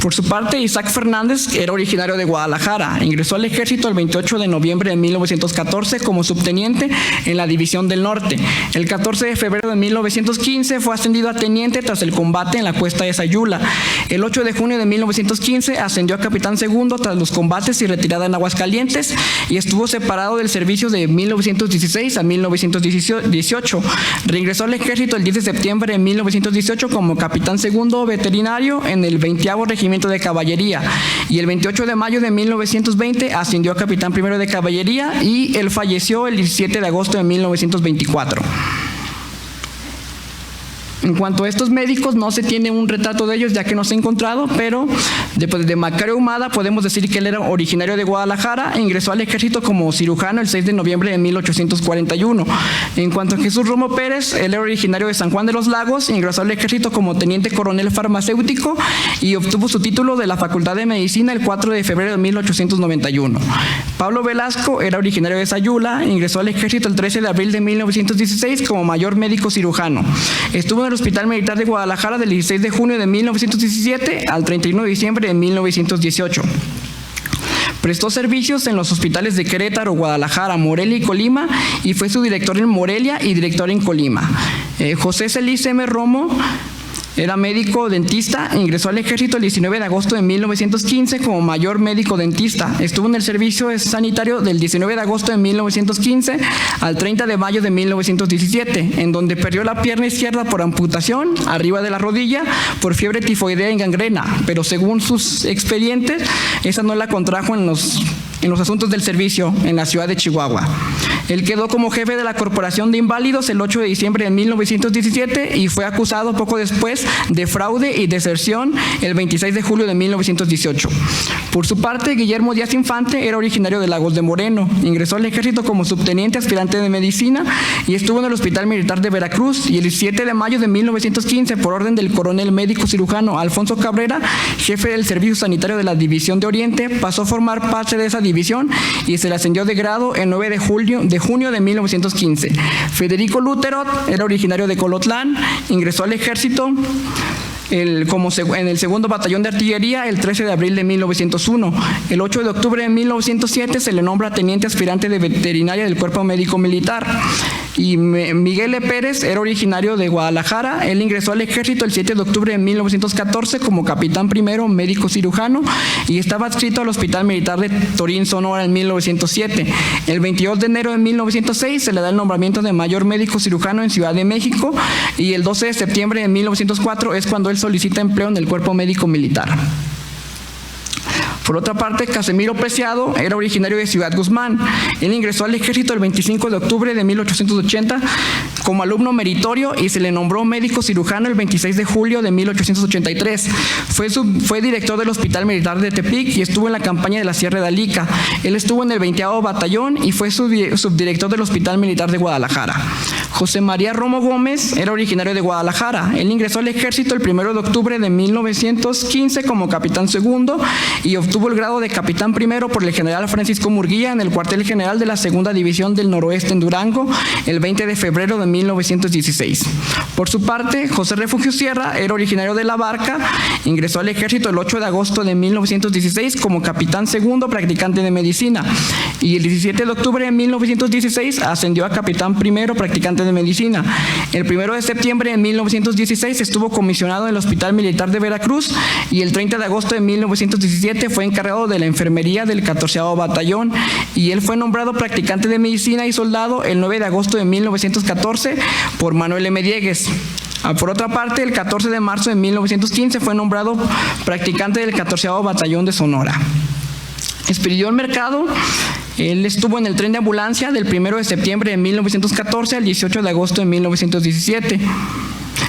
Por su parte, Isaac Fernández era originario de Guadalajara. Ingresó al ejército el 28 de noviembre de 1914 como subteniente en la División del Norte. El 14 de febrero de 1915 fue ascendido a teniente tras el combate en la cuesta de Sayula. El 8 de junio de 1915 ascendió a capitán segundo tras los combates y retirada en Aguascalientes y estuvo separado del servicio de 1916 a 1918. Reingresó al ejército el 10 de septiembre de 1918 como capitán segundo veterinario en el 20º Regimiento de Caballería y el 28 de mayo de 1920 ascendió a capitán primero de caballería y él falleció el 17 de agosto de 1924. En cuanto a estos médicos, no se tiene un retrato de ellos, ya que no se ha encontrado, pero de Macario Humada podemos decir que él era originario de Guadalajara e ingresó al ejército como cirujano el 6 de noviembre de 1841. En cuanto a Jesús Romo Pérez, él era originario de San Juan de los Lagos, ingresó al ejército como teniente coronel farmacéutico y obtuvo su título de la Facultad de Medicina el 4 de febrero de 1891. Pablo Velasco era originario de Sayula, ingresó al ejército el 13 de abril de 1916 como mayor médico cirujano. Estuvo en el Hospital Militar de Guadalajara del 16 de junio de 1917 al 31 de diciembre de 1918. Prestó servicios en los hospitales de Querétaro, Guadalajara, Morelia y Colima y fue su director en Morelia y director en Colima. José Celis M. Romo era médico dentista, ingresó al ejército el 19 de agosto de 1915 como mayor médico dentista. Estuvo en el servicio sanitario del 19 de agosto de 1915 al 30 de mayo de 1917, en donde perdió la pierna izquierda por amputación arriba de la rodilla por fiebre tifoidea y gangrena, pero según sus expedientes, esa no la contrajo en los asuntos del servicio en la ciudad de Chihuahua. Él quedó como jefe de la Corporación de Inválidos el 8 de diciembre de 1917 y fue acusado poco después de fraude y deserción el 26 de julio de 1918. Por su parte, Guillermo Díaz Infante era originario de Lagos de Moreno. Ingresó al ejército como subteniente aspirante de medicina y estuvo en el Hospital Militar de Veracruz, y el 7 de mayo de 1915, por orden del coronel médico cirujano Alfonso Cabrera, jefe del Servicio Sanitario de la División de Oriente, pasó a formar parte de esa división y se le ascendió de grado el 9 de junio de 1915. Federico Luterot era originario de Colotlán, ingresó al ejército en el segundo batallón de artillería el 13 de abril de 1901. El 8 de octubre de 1907 se le nombra teniente aspirante de veterinaria del Cuerpo Médico Militar. Y Miguel E. Pérez era originario de Guadalajara. Él ingresó al ejército el 7 de octubre de 1914 como capitán primero médico cirujano y estaba adscrito al Hospital Militar de Torín, Sonora en 1907. El 22 de enero de 1906 se le da el nombramiento de mayor médico cirujano en Ciudad de México y el 12 de septiembre de 1904 es cuando él solicita empleo en el Cuerpo Médico Militar. Por otra parte, Casimiro Preciado era originario de Ciudad Guzmán. Él ingresó al ejército el 25 de octubre de 1880 como alumno meritorio y se le nombró médico cirujano el 26 de julio de 1883. Fue director del Hospital Militar de Tepic y estuvo en la campaña de la Sierra de Alica. Él estuvo en el 20º Batallón y fue subdirector del Hospital Militar de Guadalajara. José María Romo Gómez era originario de Guadalajara. Él ingresó al ejército el 1 de octubre de 1915 como capitán segundo y obtuvo el grado de capitán primero por el general Francisco Murguía en el cuartel general de la Segunda División del Noroeste en Durango el 20 de febrero de 1916. Por su parte, José Refugio Sierra era originario de La Barca, ingresó al ejército el 8 de agosto de 1916 como capitán segundo practicante de medicina y el 17 de octubre de 1916 ascendió a capitán primero practicante de medicina. El 1 de septiembre de 1916 estuvo comisionado en el Hospital Militar de Veracruz y el 30 de agosto de 1917 fue encargado de la enfermería del 14º Batallón y él fue nombrado practicante de medicina y soldado el 9 de agosto de 1914 por Manuel M. Diegues. Por otra parte, el 14 de marzo de 1915 fue nombrado practicante del 14º Batallón de Sonora. Espiridión Mercado, él estuvo en el tren de ambulancia del 1 de septiembre de 1914 al 18 de agosto de 1917.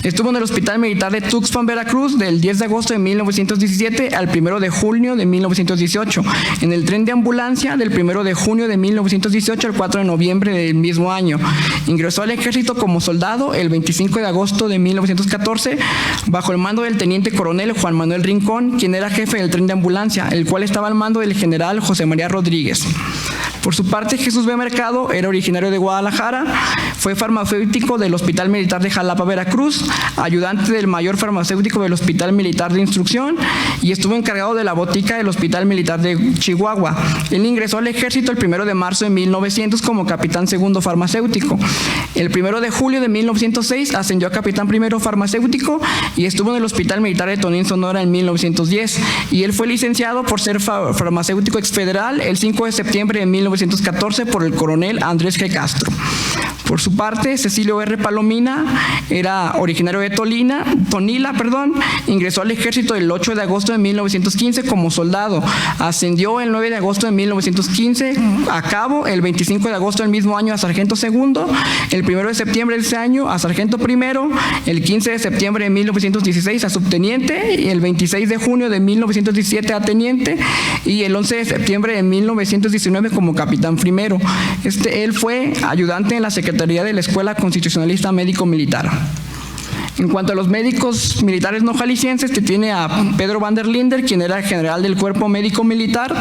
Estuvo en el Hospital Militar de Tuxpan, Veracruz, del 10 de agosto de 1917 al 1 de junio de 1918. En el tren de ambulancia del 1 de junio de 1918 al 4 de noviembre del mismo año. Ingresó al ejército como soldado el 25 de agosto de 1914 bajo el mando del teniente coronel Juan Manuel Rincón, quien era jefe del tren de ambulancia, el cual estaba al mando del general José María Rodríguez. Por su parte, Jesús B. Mercado era originario de Guadalajara, fue farmacéutico del Hospital Militar de Jalapa, Veracruz, ayudante del mayor farmacéutico del Hospital Militar de Instrucción y estuvo encargado de la botica del Hospital Militar de Chihuahua. Él ingresó al ejército el 1 de marzo de 1900 como capitán segundo farmacéutico. El 1 de julio de 1906 ascendió a capitán primero farmacéutico y estuvo en el Hospital Militar de Tonín, Sonora en 1910. Y él fue licenciado por ser farmacéutico exfederal el 5 de septiembre de 1910 1914 por el coronel Andrés G. Castro. Por su parte, Cecilio R. Palomina era originario de Tonila, ingresó al ejército el 8 de agosto de 1915 como soldado, ascendió el 9 de agosto de 1915 a cabo, el 25 de agosto del mismo año a sargento segundo, el 1 de septiembre de ese año a sargento primero, el 15 de septiembre de 1916 a subteniente, y el 26 de junio de 1917 a teniente, y el 11 de septiembre de 1919 como capitán primero. Él fue ayudante en la Secretaría de la Escuela Constitucionalista Médico Militar. En cuanto a los médicos militares no jaliscienses, que tiene a Pedro van der Linder, quien era general del Cuerpo Médico Militar,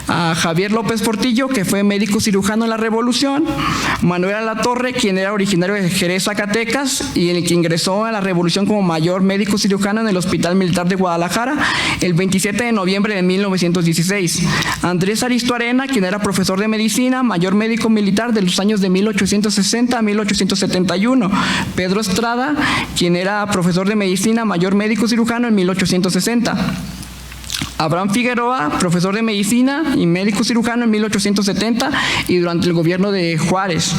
a Javier López Portillo, que fue médico cirujano en la Revolución, Manuel Alatorre, quien era originario de Jerez, Zacatecas, y el que ingresó a la Revolución como mayor médico cirujano en el Hospital Militar de Guadalajara el 27 de noviembre de 1916. Andrés Aristo Arena, quien era profesor de medicina, mayor médico militar de los años de 1860 a 1871. Pedro Estrada, quien era profesor de medicina, mayor médico cirujano en 1860. Abraham Figueroa, profesor de medicina y médico cirujano en 1870 y durante el gobierno de Juárez.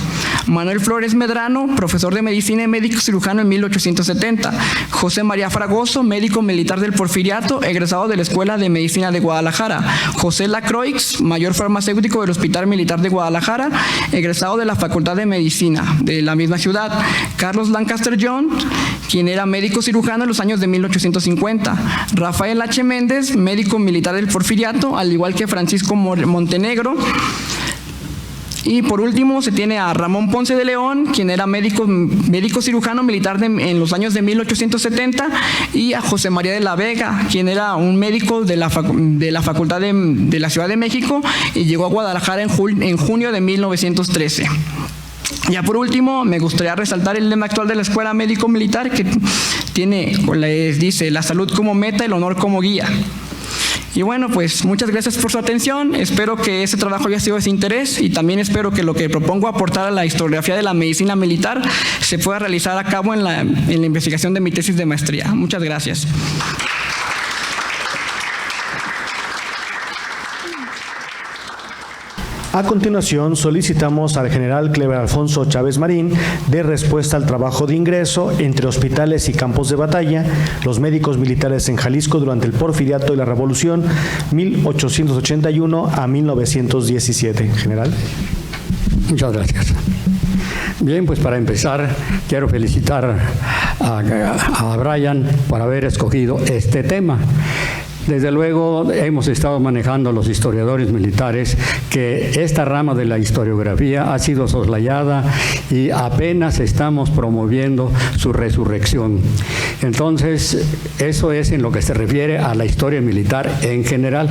Manuel Flores Medrano, profesor de medicina y médico cirujano en 1870. José María Fragoso, médico militar del Porfiriato, egresado de la Escuela de Medicina de Guadalajara. José Lacroix, mayor farmacéutico del Hospital Militar de Guadalajara, egresado de la Facultad de Medicina de la misma ciudad. Carlos Lancaster John, quien era médico cirujano en los años de 1850. Rafael H. Méndez, médico militar del Porfiriato, al igual que Francisco Montenegro. Y por último se tiene a Ramón Ponce de León, quien era médico cirujano militar en los años de 1870, y a José María de la Vega, quien era un médico de la Facultad de la Ciudad de México y llegó a Guadalajara en junio de 1913. Ya por último, me gustaría resaltar el lema actual de la Escuela Médico Militar, que les dice: la salud como meta, el honor como guía. Y bueno, pues muchas gracias por su atención. Espero que este trabajo haya sido de su interés y también espero que lo que propongo aportar a la historiografía de la medicina militar se pueda realizar a cabo en la investigación de mi tesis de maestría. Muchas gracias. A continuación, solicitamos al general Cleber Alfonso Chávez Marín dé respuesta al trabajo de ingreso entre hospitales y campos de batalla, los médicos militares en Jalisco durante el Porfiriato y la Revolución 1881 a 1917. General. Muchas gracias. Bien, pues para empezar, quiero felicitar a Brian por haber escogido este tema. Desde luego hemos estado manejando los historiadores militares que esta rama de la historiografía ha sido soslayada y apenas estamos promoviendo su resurrección. Entonces, eso es en lo que se refiere a la historia militar en general.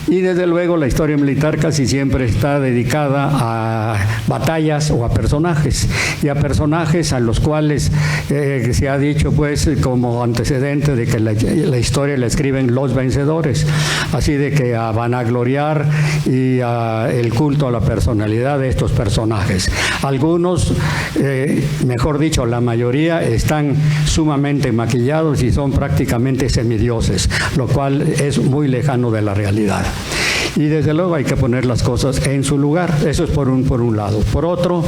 Y desde luego la historia militar casi siempre está dedicada a batallas o a personajes, y a personajes a los cuales se ha dicho pues como antecedente de que la historia la escriben los vencedores, así de que a vanagloriar y a el culto a la personalidad de estos personajes. Algunos, mejor dicho, la mayoría están sumamente maquillados y son prácticamente semidioses, lo cual es muy lejano de la realidad. Y desde luego hay que poner las cosas en su lugar. Eso es por un lado. Por otro,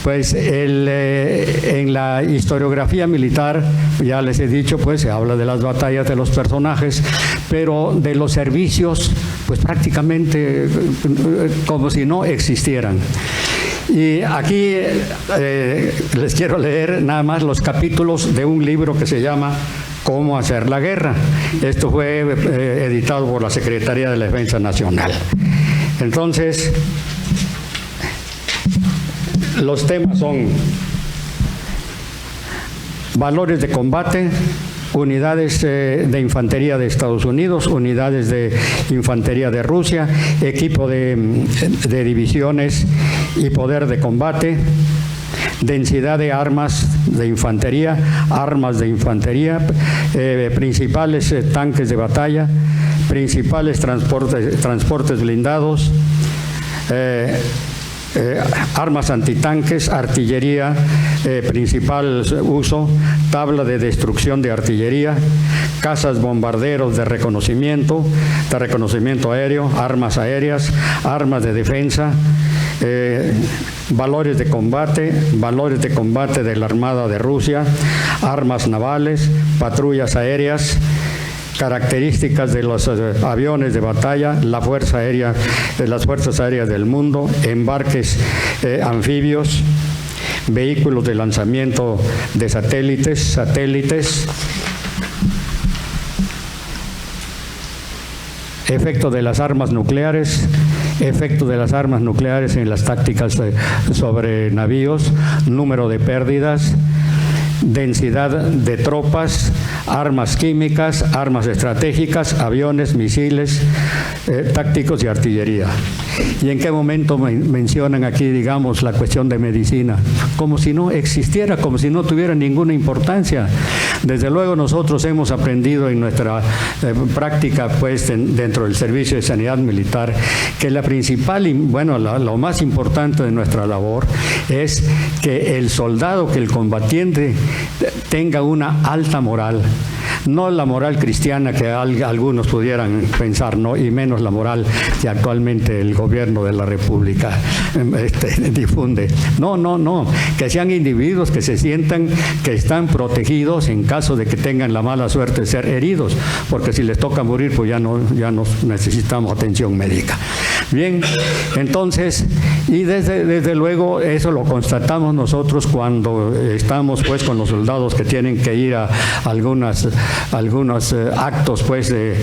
pues en la historiografía militar, ya les he dicho, pues se habla de las batallas, de los personajes, pero de los servicios, pues prácticamente como si no existieran. Y aquí les quiero leer nada más los capítulos de un libro que se llama Cómo hacer la guerra. Esto fue editado por la Secretaría de la Defensa Nacional. Entonces, los temas son valores de combate, unidades de infantería de Estados Unidos, unidades de infantería de Rusia, equipo de divisiones y poder de combate, densidad de armas de infantería, principales tanques de batalla, principales transportes blindados, armas antitanques, artillería, principal uso, tabla de destrucción de artillería, cazas bombarderos de reconocimiento aéreo, armas aéreas, armas de defensa, valores de combate de la Armada de Rusia, armas navales, patrullas aéreas, características de los aviones de batalla, la fuerza aérea, las fuerzas aéreas del mundo, embarques anfibios, vehículos de lanzamiento de satélites, efecto de las armas nucleares en las tácticas sobre navíos, número de pérdidas, densidad de tropas, armas químicas, armas estratégicas, aviones, misiles, tácticos y artillería. ¿Y en qué momento mencionan aquí, digamos, la cuestión de medicina? Como si no existiera, como si no tuviera ninguna importancia. Desde luego nosotros hemos aprendido en nuestra práctica, pues, dentro del Servicio de Sanidad Militar, que la principal, lo más importante de nuestra labor es que el soldado, que el combatiente tenga una alta moral. No la moral cristiana que algunos pudieran pensar, ¿no? Y menos la moral que actualmente el gobierno de la República difunde. No, que sean individuos que se sientan que están protegidos en caso de que tengan la mala suerte de ser heridos, porque si les toca morir, pues ya no necesitamos atención médica. Bien, entonces, y desde luego eso lo constatamos nosotros cuando estamos, pues, con los soldados que tienen que ir a algunos actos, pues, de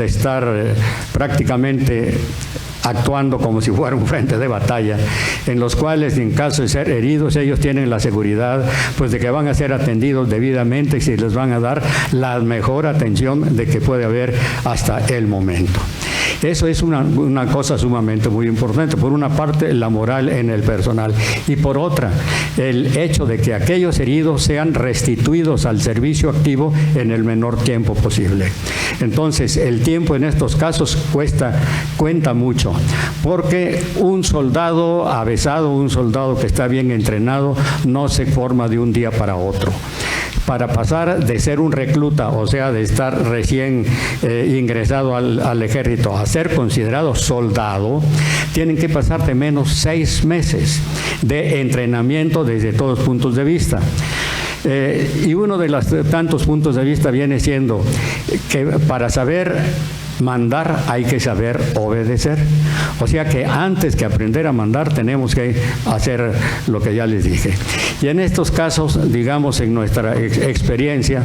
estar prácticamente actuando como si fuera un frente de batalla, en los cuales, en caso de ser heridos, ellos tienen la seguridad, pues, de que van a ser atendidos debidamente y se les van a dar la mejor atención de que puede haber hasta el momento. Eso es una cosa sumamente muy importante. Por una parte, la moral en el personal, y por otra, el hecho de que aquellos heridos sean restituidos al servicio activo en el menor tiempo posible. Entonces, el tiempo en estos casos cuenta mucho, porque un soldado avesado, un soldado que está bien entrenado, no se forma de un día para otro. Para pasar de ser un recluta, o sea, de estar recién ingresado al ejército, a ser considerado soldado, tienen que pasar de menos 6 meses de entrenamiento desde todos los puntos de vista. Y uno de los tantos puntos de vista viene siendo que para saber mandar hay que saber obedecer. O sea que antes que aprender a mandar tenemos que hacer lo que ya les dije. Y en estos casos, digamos, en nuestra experiencia,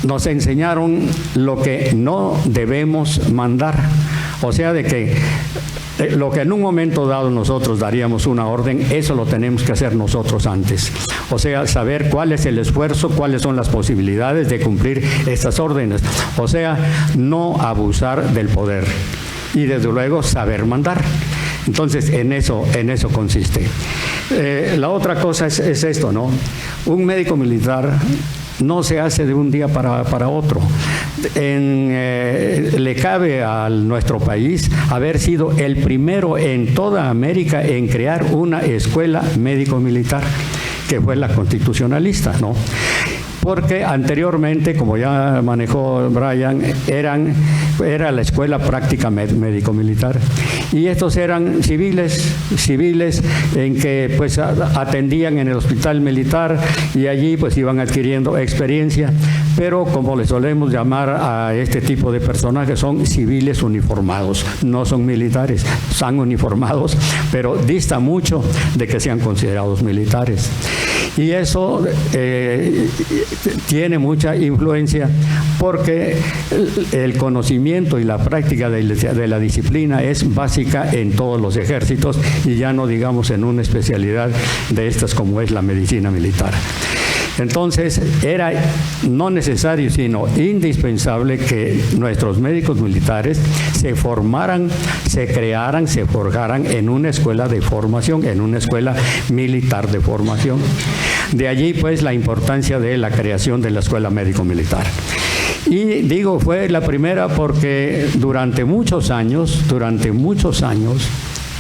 nos enseñaron lo que no debemos mandar. O sea, de que lo que en un momento dado nosotros daríamos una orden, eso lo tenemos que hacer nosotros antes. O sea, saber cuál es el esfuerzo, cuáles son las posibilidades de cumplir estas órdenes. O sea, no abusar del poder. Y desde luego saber mandar. Entonces, en eso consiste. La otra cosa es esto, ¿no? Un médico militar no se hace de un día para otro. Le cabe a nuestro país haber sido el primero en toda América en crear una escuela médico-militar, que fue la constitucionalista, ¿no? Porque anteriormente, como ya manejó Brian, era la escuela práctica médico-militar. Y estos eran civiles en que, pues, atendían en el hospital militar y allí, pues, iban adquiriendo experiencia. Pero, como les solemos llamar a este tipo de personajes, son civiles uniformados, no son militares, son uniformados, pero dista mucho de que sean considerados militares. Y eso tiene mucha influencia porque el conocimiento y la práctica de la disciplina es básica en todos los ejércitos, y ya no digamos en una especialidad de estas como es la medicina militar. Entonces, era no necesario, sino indispensable que nuestros médicos militares se formaran, se crearan, se forjaran en una escuela de formación, en una escuela militar de formación. De allí, pues, la importancia de la creación de la escuela médico-militar. Y digo, fue la primera porque durante muchos años,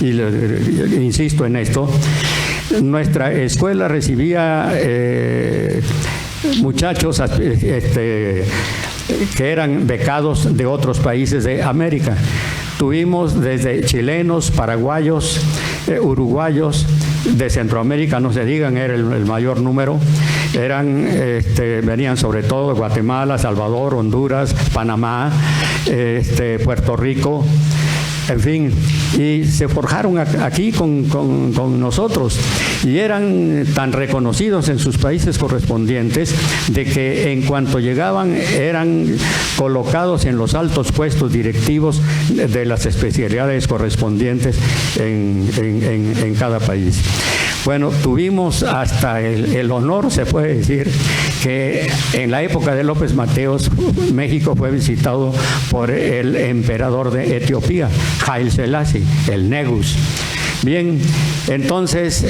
y insisto en esto, nuestra escuela recibía muchachos que eran becados de otros países de América. Tuvimos desde chilenos, paraguayos, uruguayos, de Centroamérica, no se digan, era el mayor número. Venían sobre todo de Guatemala, Salvador, Honduras, Panamá, Puerto Rico, en fin, y se forjaron aquí con nosotros y eran tan reconocidos en sus países correspondientes de que en cuanto llegaban eran colocados en los altos puestos directivos de las especialidades correspondientes en cada país. Bueno, tuvimos hasta el honor, se puede decir, que en la época de López Mateos, México fue visitado por el emperador de Etiopía, Haile Selassie, el Negus. Bien, entonces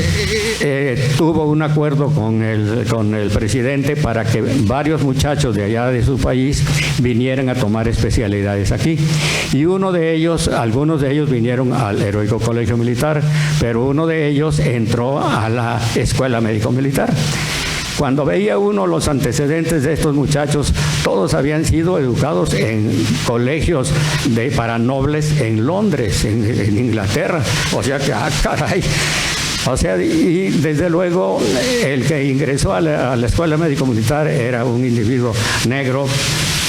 tuvo un acuerdo con el presidente para que varios muchachos de allá de su país vinieran a tomar especialidades aquí. Y algunos de ellos vinieron al Heroico Colegio Militar, pero uno de ellos entró a la Escuela Médico Militar. Cuando veía uno los antecedentes de estos muchachos, todos habían sido educados en colegios para nobles en Londres, en Inglaterra. O sea que, caray. O sea, y desde luego el que ingresó a la Escuela Médico Militar era un individuo negro.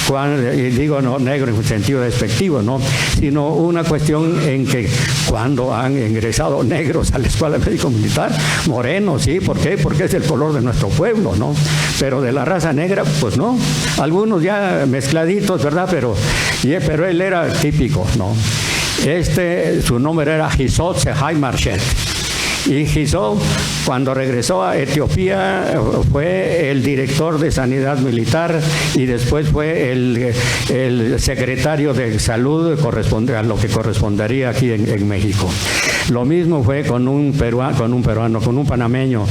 Y digo no negro en un sentido despectivo, no, sino una cuestión en que cuando han ingresado negros a la Escuela Médico Militar, morenos, sí, ¿por qué? Porque es el color de nuestro pueblo, ¿no? Pero de la raza negra, pues no, algunos ya mezcladitos, ¿verdad? Pero él era típico, ¿no? Su nombre era Gisot Sehai Marchet. Y Gisot, cuando regresó a Etiopía, fue el director de Sanidad Militar y después fue el secretario de Salud a lo que correspondería aquí en México. Lo mismo fue con un panameño,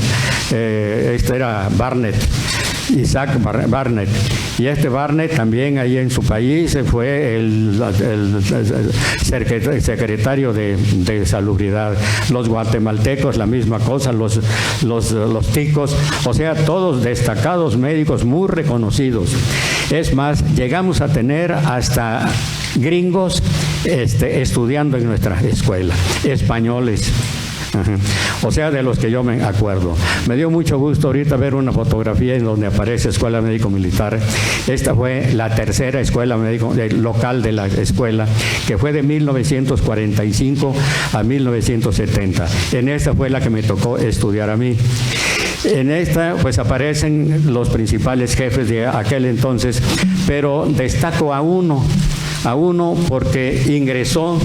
era Barnett. Isaac Barnett. Y Barnett también ahí en su país fue el secretario de Salubridad. Los guatemaltecos, la misma cosa, los ticos, o sea, todos destacados médicos muy reconocidos. Es más, llegamos a tener hasta gringos estudiando en nuestra escuela, españoles. O sea, de los que yo me acuerdo. Me dio mucho gusto ahorita ver una fotografía en donde aparece Escuela Médico Militar. Esta fue la tercera escuela médico local de la escuela, que fue de 1945 a 1970. En esta fue la que me tocó estudiar a mí. En esta pues aparecen los principales jefes de aquel entonces, pero destaco a uno porque ingresó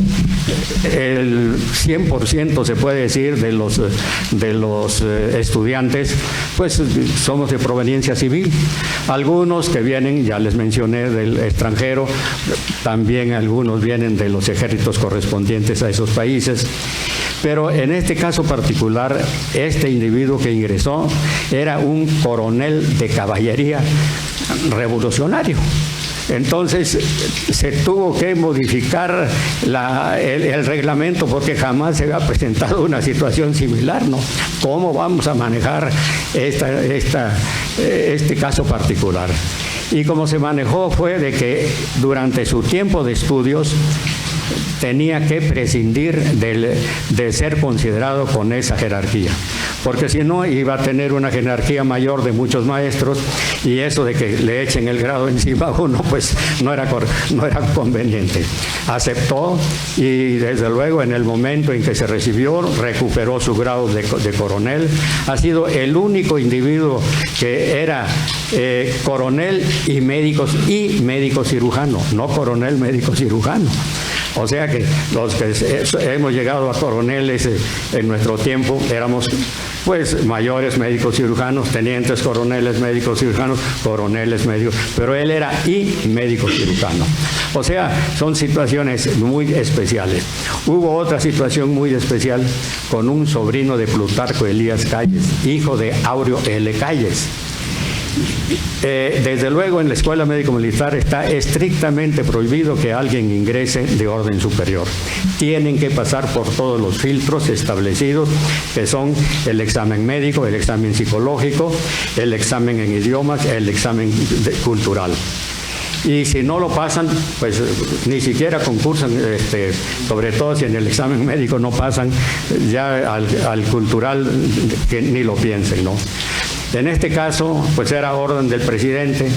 el 100%, se puede decir, de los estudiantes, pues somos de proveniencia civil. Algunos que vienen, ya les mencioné, del extranjero, también algunos vienen de los ejércitos correspondientes a esos países. Pero en este caso particular, este individuo que ingresó era un coronel de caballería revolucionario. Entonces se tuvo que modificar el reglamento porque jamás se había presentado una situación similar, ¿no? ¿Cómo vamos a manejar este caso particular? Y como se manejó fue de que durante su tiempo de estudios tenía que prescindir de ser considerado con esa jerarquía, porque si no iba a tener una jerarquía mayor de muchos maestros y eso de que le echen el grado encima a uno, pues no era conveniente. Aceptó y desde luego en el momento en que se recibió recuperó su grado de coronel. Ha sido el único individuo que era coronel y médico cirujano, no coronel médico cirujano. O sea que los que hemos llegado a coroneles en nuestro tiempo éramos pues mayores médicos cirujanos, tenientes coroneles médicos cirujanos, coroneles médicos, pero él era médico cirujano. O sea, son situaciones muy especiales. Hubo otra situación muy especial con un sobrino de Plutarco Elías Calles, hijo de Aureo L. Calles. Desde luego en la Escuela Médico Militar está estrictamente prohibido que alguien ingrese de orden superior. Tienen que pasar por todos los filtros establecidos, que son el examen médico, el examen psicológico, el examen en idiomas, el examen cultural. Y si no lo pasan, pues ni siquiera concursan, sobre todo si en el examen médico no pasan, ya al cultural que ni lo piensen, ¿no? En este caso, pues era orden del presidente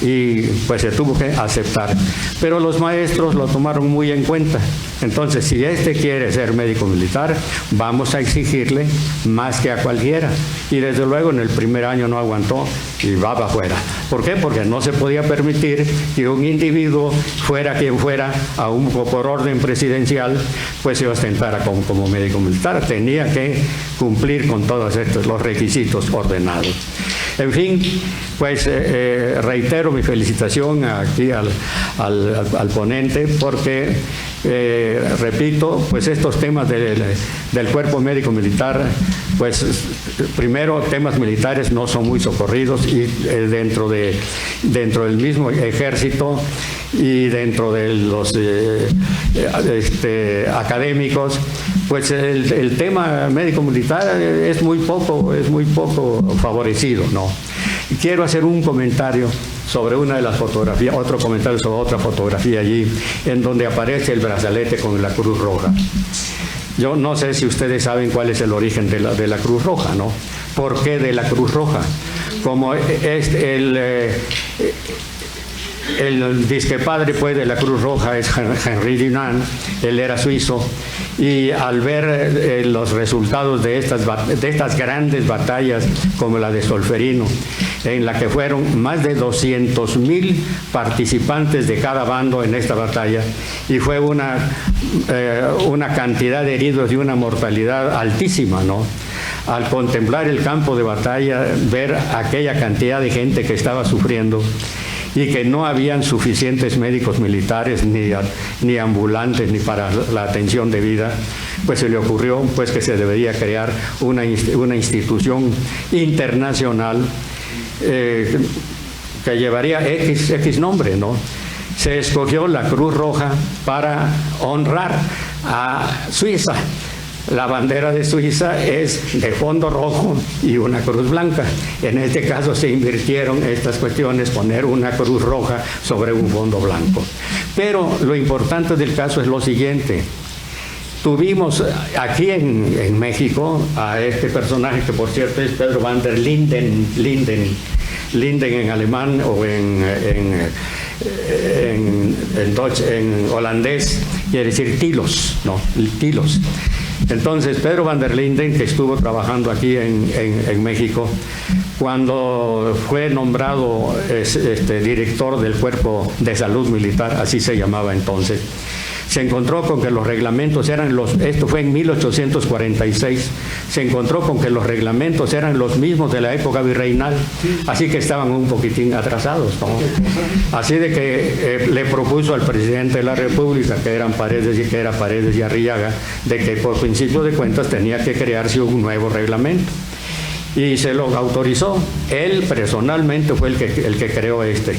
y pues se tuvo que aceptar. Pero los maestros lo tomaron muy en cuenta. Entonces, si quiere ser médico militar, vamos a exigirle más que a cualquiera. Y desde luego en el primer año no aguantó y va para afuera. ¿Por qué? Porque no se podía permitir que un individuo, fuera quien fuera, aún por orden presidencial, pues se ostentara como médico militar. Tenía que cumplir con todos los requisitos ordenados. En fin, pues reitero mi felicitación aquí al ponente, porque repito, pues estos temas del cuerpo médico militar, pues primero temas militares no son muy socorridos, y dentro del mismo ejército y dentro de los académicos, pues el tema médico militar es muy poco favorecido, ¿no? Quiero hacer un comentario sobre una de las fotografías, otro comentario sobre otra fotografía allí, en donde aparece el brazalete con la Cruz Roja. Yo no sé si ustedes saben cuál es el origen de la Cruz Roja, ¿no? ¿Por qué de la Cruz Roja? Como es el disque padre, pues, de la Cruz Roja es Henry Dunant. Él era suizo, y al ver los resultados de estas grandes batallas, como la de Solferino, en la que fueron más de 200,000 participantes de cada bando en esta batalla, y fue una cantidad de heridos y una mortalidad altísima, ¿no? Al contemplar el campo de batalla, ver aquella cantidad de gente que estaba sufriendo, y que no habían suficientes médicos militares ni ambulantes ni para la atención debida, pues se le ocurrió, pues, que se debería crear una institución internacional que llevaría X nombre, ¿no? Se escogió la Cruz Roja para honrar a Suiza. La bandera de Suiza es de fondo rojo y una cruz blanca. En este caso se invirtieron estas cuestiones, poner una cruz roja sobre un fondo blanco. Pero lo importante del caso es lo siguiente. Tuvimos aquí en México a este personaje, que por cierto es Pedro van der Linden en alemán, o en holandés quiere decir Tilos, ¿no? Tilos. Entonces, Pedro van der Linden, que estuvo trabajando aquí en México, cuando fue nombrado director del Cuerpo de Salud Militar, así se llamaba entonces, se encontró con que los reglamentos esto fue en 1846, se encontró con que los reglamentos eran los mismos de la época virreinal, así que estaban un poquitín atrasados, ¿no? Así de que le propuso al presidente de la República, que era Paredes y Arrillaga, de que por principio de cuentas tenía que crearse un nuevo reglamento. Y se lo autorizó. Él personalmente fue el que creó este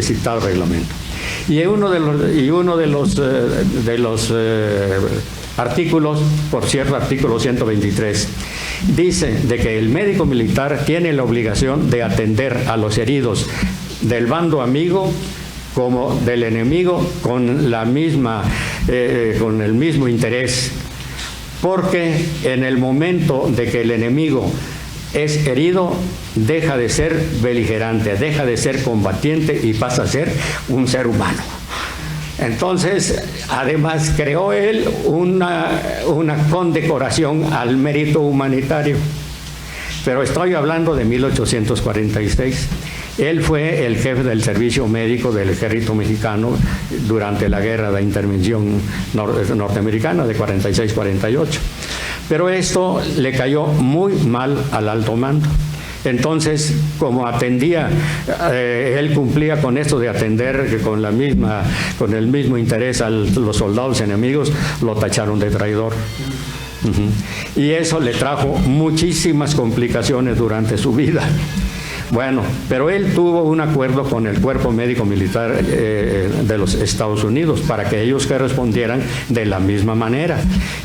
citado reglamento. Y uno de los artículos, por cierto, artículo 123, dice de que el médico militar tiene la obligación de atender a los heridos del bando amigo como del enemigo con el mismo interés, porque en el momento de que el enemigo es herido, deja de ser beligerante, deja de ser combatiente y pasa a ser un ser humano. Entonces, además creó él una condecoración al mérito humanitario. Pero estoy hablando de 1846. Él fue el jefe del servicio médico del ejército mexicano durante la guerra de intervención norteamericana de 46-48. Pero esto le cayó muy mal al alto mando. Entonces, como él cumplía con esto de atender con el mismo interés a los soldados enemigos, lo tacharon de traidor. Y eso le trajo muchísimas complicaciones durante su vida. Bueno, pero él tuvo un acuerdo con el Cuerpo Médico Militar de los Estados Unidos para que ellos respondieran de la misma manera.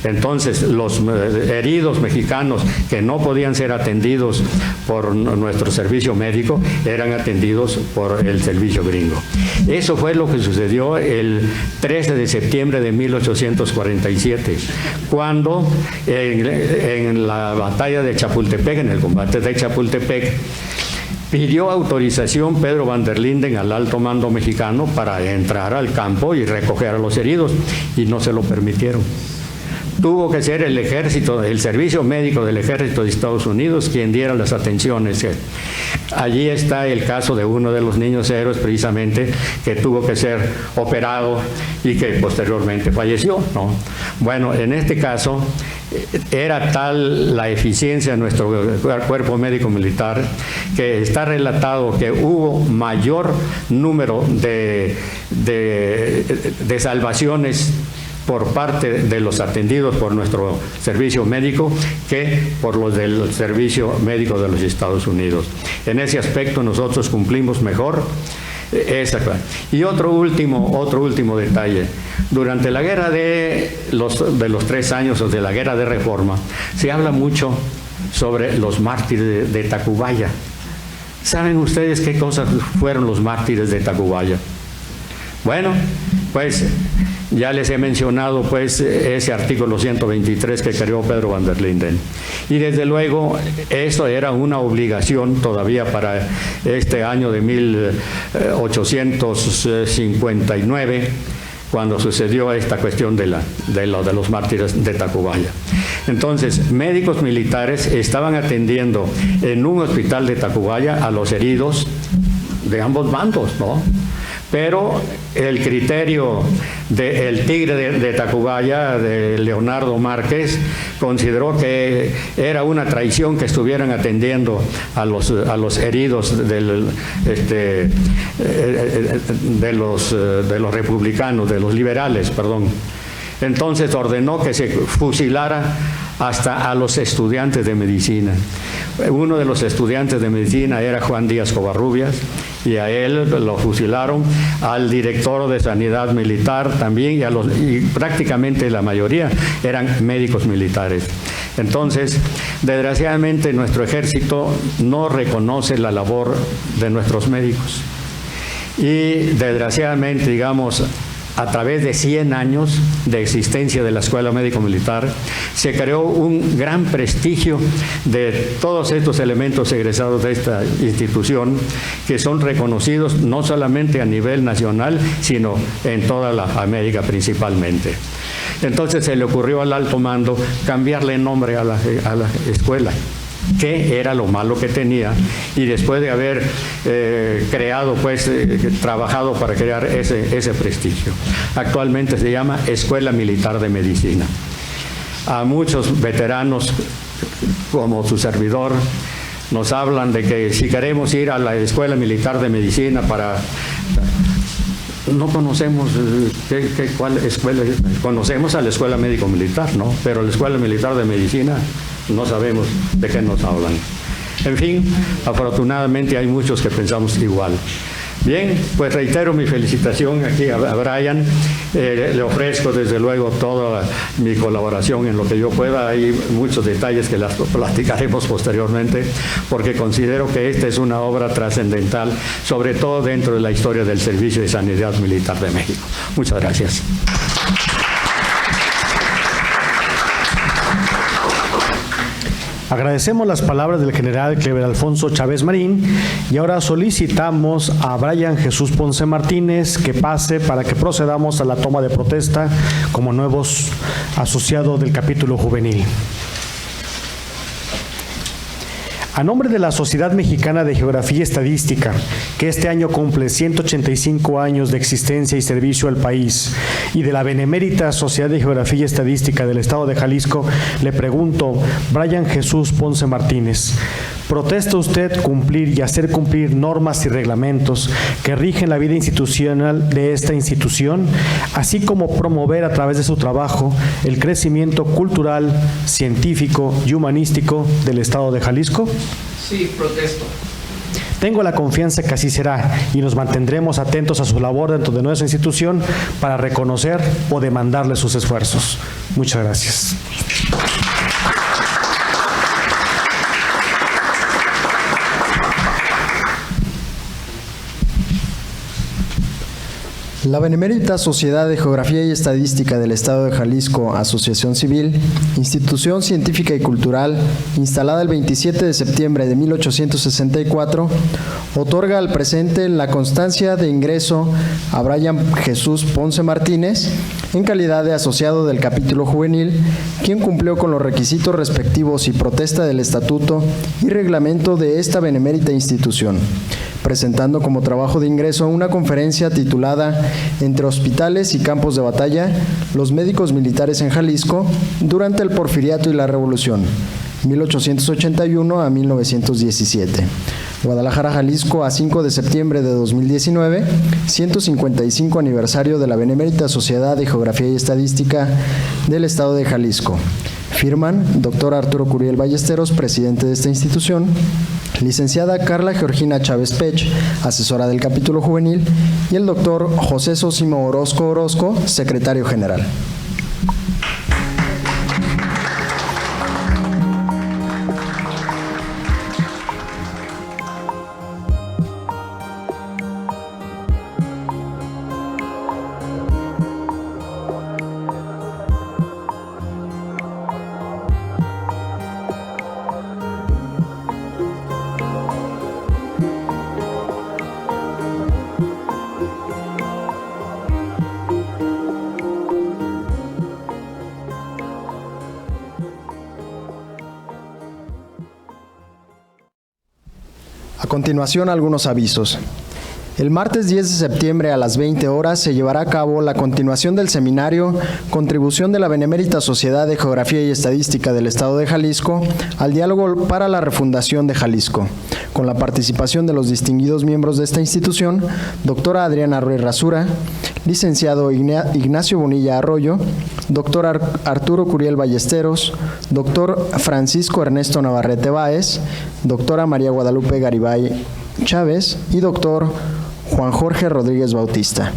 Entonces, los heridos mexicanos que no podían ser atendidos por nuestro servicio médico eran atendidos por el servicio gringo. Eso fue lo que sucedió el 13 de septiembre de 1847, cuando en la batalla de Chapultepec, en el combate de Chapultepec, pidió autorización Pedro van der Linden al alto mando mexicano para entrar al campo y recoger a los heridos, y no se lo permitieron. Tuvo que ser el ejército, el servicio médico del ejército de Estados Unidos quien diera las atenciones. Allí está el caso de uno de los niños héroes, precisamente, que tuvo que ser operado y que posteriormente falleció, ¿no? Bueno, en este caso era tal la eficiencia de nuestro cuerpo médico militar que está relatado que hubo mayor número de salvaciones por parte de los atendidos por nuestro servicio médico que por los del servicio médico de los Estados Unidos. En ese aspecto nosotros cumplimos mejor. Y otro último detalle. Durante la guerra de los 3 años, o de la guerra de Reforma, se habla mucho sobre los mártires de Tacubaya. ¿Saben ustedes qué cosas fueron los mártires de Tacubaya? Bueno, pues ya les he mencionado pues ese artículo 123 que creó Pedro van der Linden. Y desde luego esto era una obligación todavía para este año de 1859, cuando sucedió esta cuestión de los mártires de Tacubaya. Entonces, médicos militares estaban atendiendo en un hospital de Tacubaya a los heridos de ambos bandos, ¿no? Pero el criterio del Tigre de Tacubaya, de Leonardo Márquez, consideró que era una traición que estuvieran atendiendo a los heridos de los republicanos, de los liberales, perdón. Entonces ordenó que se fusilara hasta a los estudiantes de medicina. Uno de los estudiantes de medicina era Juan Díaz Covarrubias, y a él lo fusilaron, al director de Sanidad Militar también, y prácticamente la mayoría eran médicos militares. Entonces, desgraciadamente, nuestro ejército no reconoce la labor de nuestros médicos. Y desgraciadamente, digamos, a través de 100 años de existencia de la Escuela Médico Militar, se creó un gran prestigio de todos estos elementos egresados de esta institución, que son reconocidos no solamente a nivel nacional, sino en toda la América principalmente. Entonces se le ocurrió al alto mando cambiarle el nombre a la escuela, que era lo malo que tenía, y después de haber trabajado para crear ese prestigio. Actualmente se llama Escuela Militar de Medicina. A muchos veteranos, como su servidor, nos hablan de que si queremos ir a la Escuela Militar de Medicina no conocemos cuál escuela es. Conocemos a la Escuela Médico Militar, ¿no? Pero la Escuela Militar de Medicina no sabemos de qué nos hablan. En fin, afortunadamente hay muchos que pensamos igual. Bien, pues reitero mi felicitación aquí a Brian. Le ofrezco desde luego toda mi colaboración en lo que yo pueda. Hay muchos detalles que las platicaremos posteriormente, porque considero que esta es una obra trascendental, sobre todo dentro de la historia del Servicio de Sanidad Militar de México. Muchas gracias. Agradecemos las palabras del general Clever Alfonso Chávez Marín, y ahora solicitamos a Brian Jesús Ponce Martínez que pase para que procedamos a la toma de protesta como nuevos asociados del capítulo juvenil. A nombre de la Sociedad Mexicana de Geografía y Estadística, que este año cumple 185 años de existencia y servicio al país, y de la Benemérita Sociedad de Geografía y Estadística del Estado de Jalisco, le pregunto, Brian Jesús Ponce Martínez, ¿Protesta usted cumplir y hacer cumplir normas y reglamentos que rigen la vida institucional de esta institución, así como promover a través de su trabajo el crecimiento cultural, científico y humanístico del Estado de Jalisco? Sí, protesto. Tengo la confianza que así será y nos mantendremos atentos a su labor dentro de nuestra institución para reconocer o demandarle sus esfuerzos. Muchas gracias. La Benemérita Sociedad de Geografía y Estadística del Estado de Jalisco, Asociación Civil, institución científica y cultural, instalada el 27 de septiembre de 1864, otorga al presente la constancia de ingreso a Brian Jesús Ponce Martínez en calidad de asociado del capítulo juvenil, quien cumplió con los requisitos respectivos y protesta del estatuto y reglamento de esta benemérita institución, presentando como trabajo de ingreso una conferencia titulada Entre hospitales y campos de batalla, los médicos militares en Jalisco durante el Porfiriato y la Revolución, 1881 a 1917. Guadalajara, Jalisco, a 5 de septiembre de 2019, 155 aniversario de la Benemérita Sociedad de Geografía y Estadística del Estado de Jalisco. Firman Dr. Arturo Curiel Ballesteros, presidente de esta institución, licenciada Carla Georgina Chávez Pech, asesora del capítulo juvenil, y el doctor José Sosimo Orozco, secretario general. A continuación, algunos avisos. El martes 10 de septiembre a las 20 horas se llevará a cabo la continuación del seminario Contribución de la Benemérita Sociedad de Geografía y Estadística del Estado de Jalisco al diálogo para la refundación de Jalisco, con la participación de los distinguidos miembros de esta institución, doctora Adriana Ruiz Rasura, licenciado Ignacio Bonilla Arroyo, doctor Arturo Curiel Ballesteros, doctor Francisco Ernesto Navarrete Báez, doctora María Guadalupe Garibay Chávez y doctor Juan Jorge Rodríguez Bautista.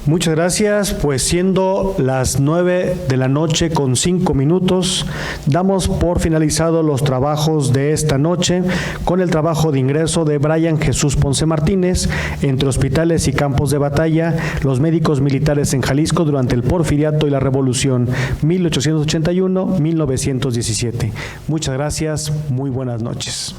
Muchas gracias, pues siendo las 9 de la noche con 5 minutos, damos por finalizado los trabajos de esta noche con el trabajo de ingreso de Brian Jesús Ponce Martínez, entre hospitales y campos de batalla, los médicos militares en Jalisco durante el Porfiriato y la Revolución, 1881-1917. Muchas gracias, muy buenas noches.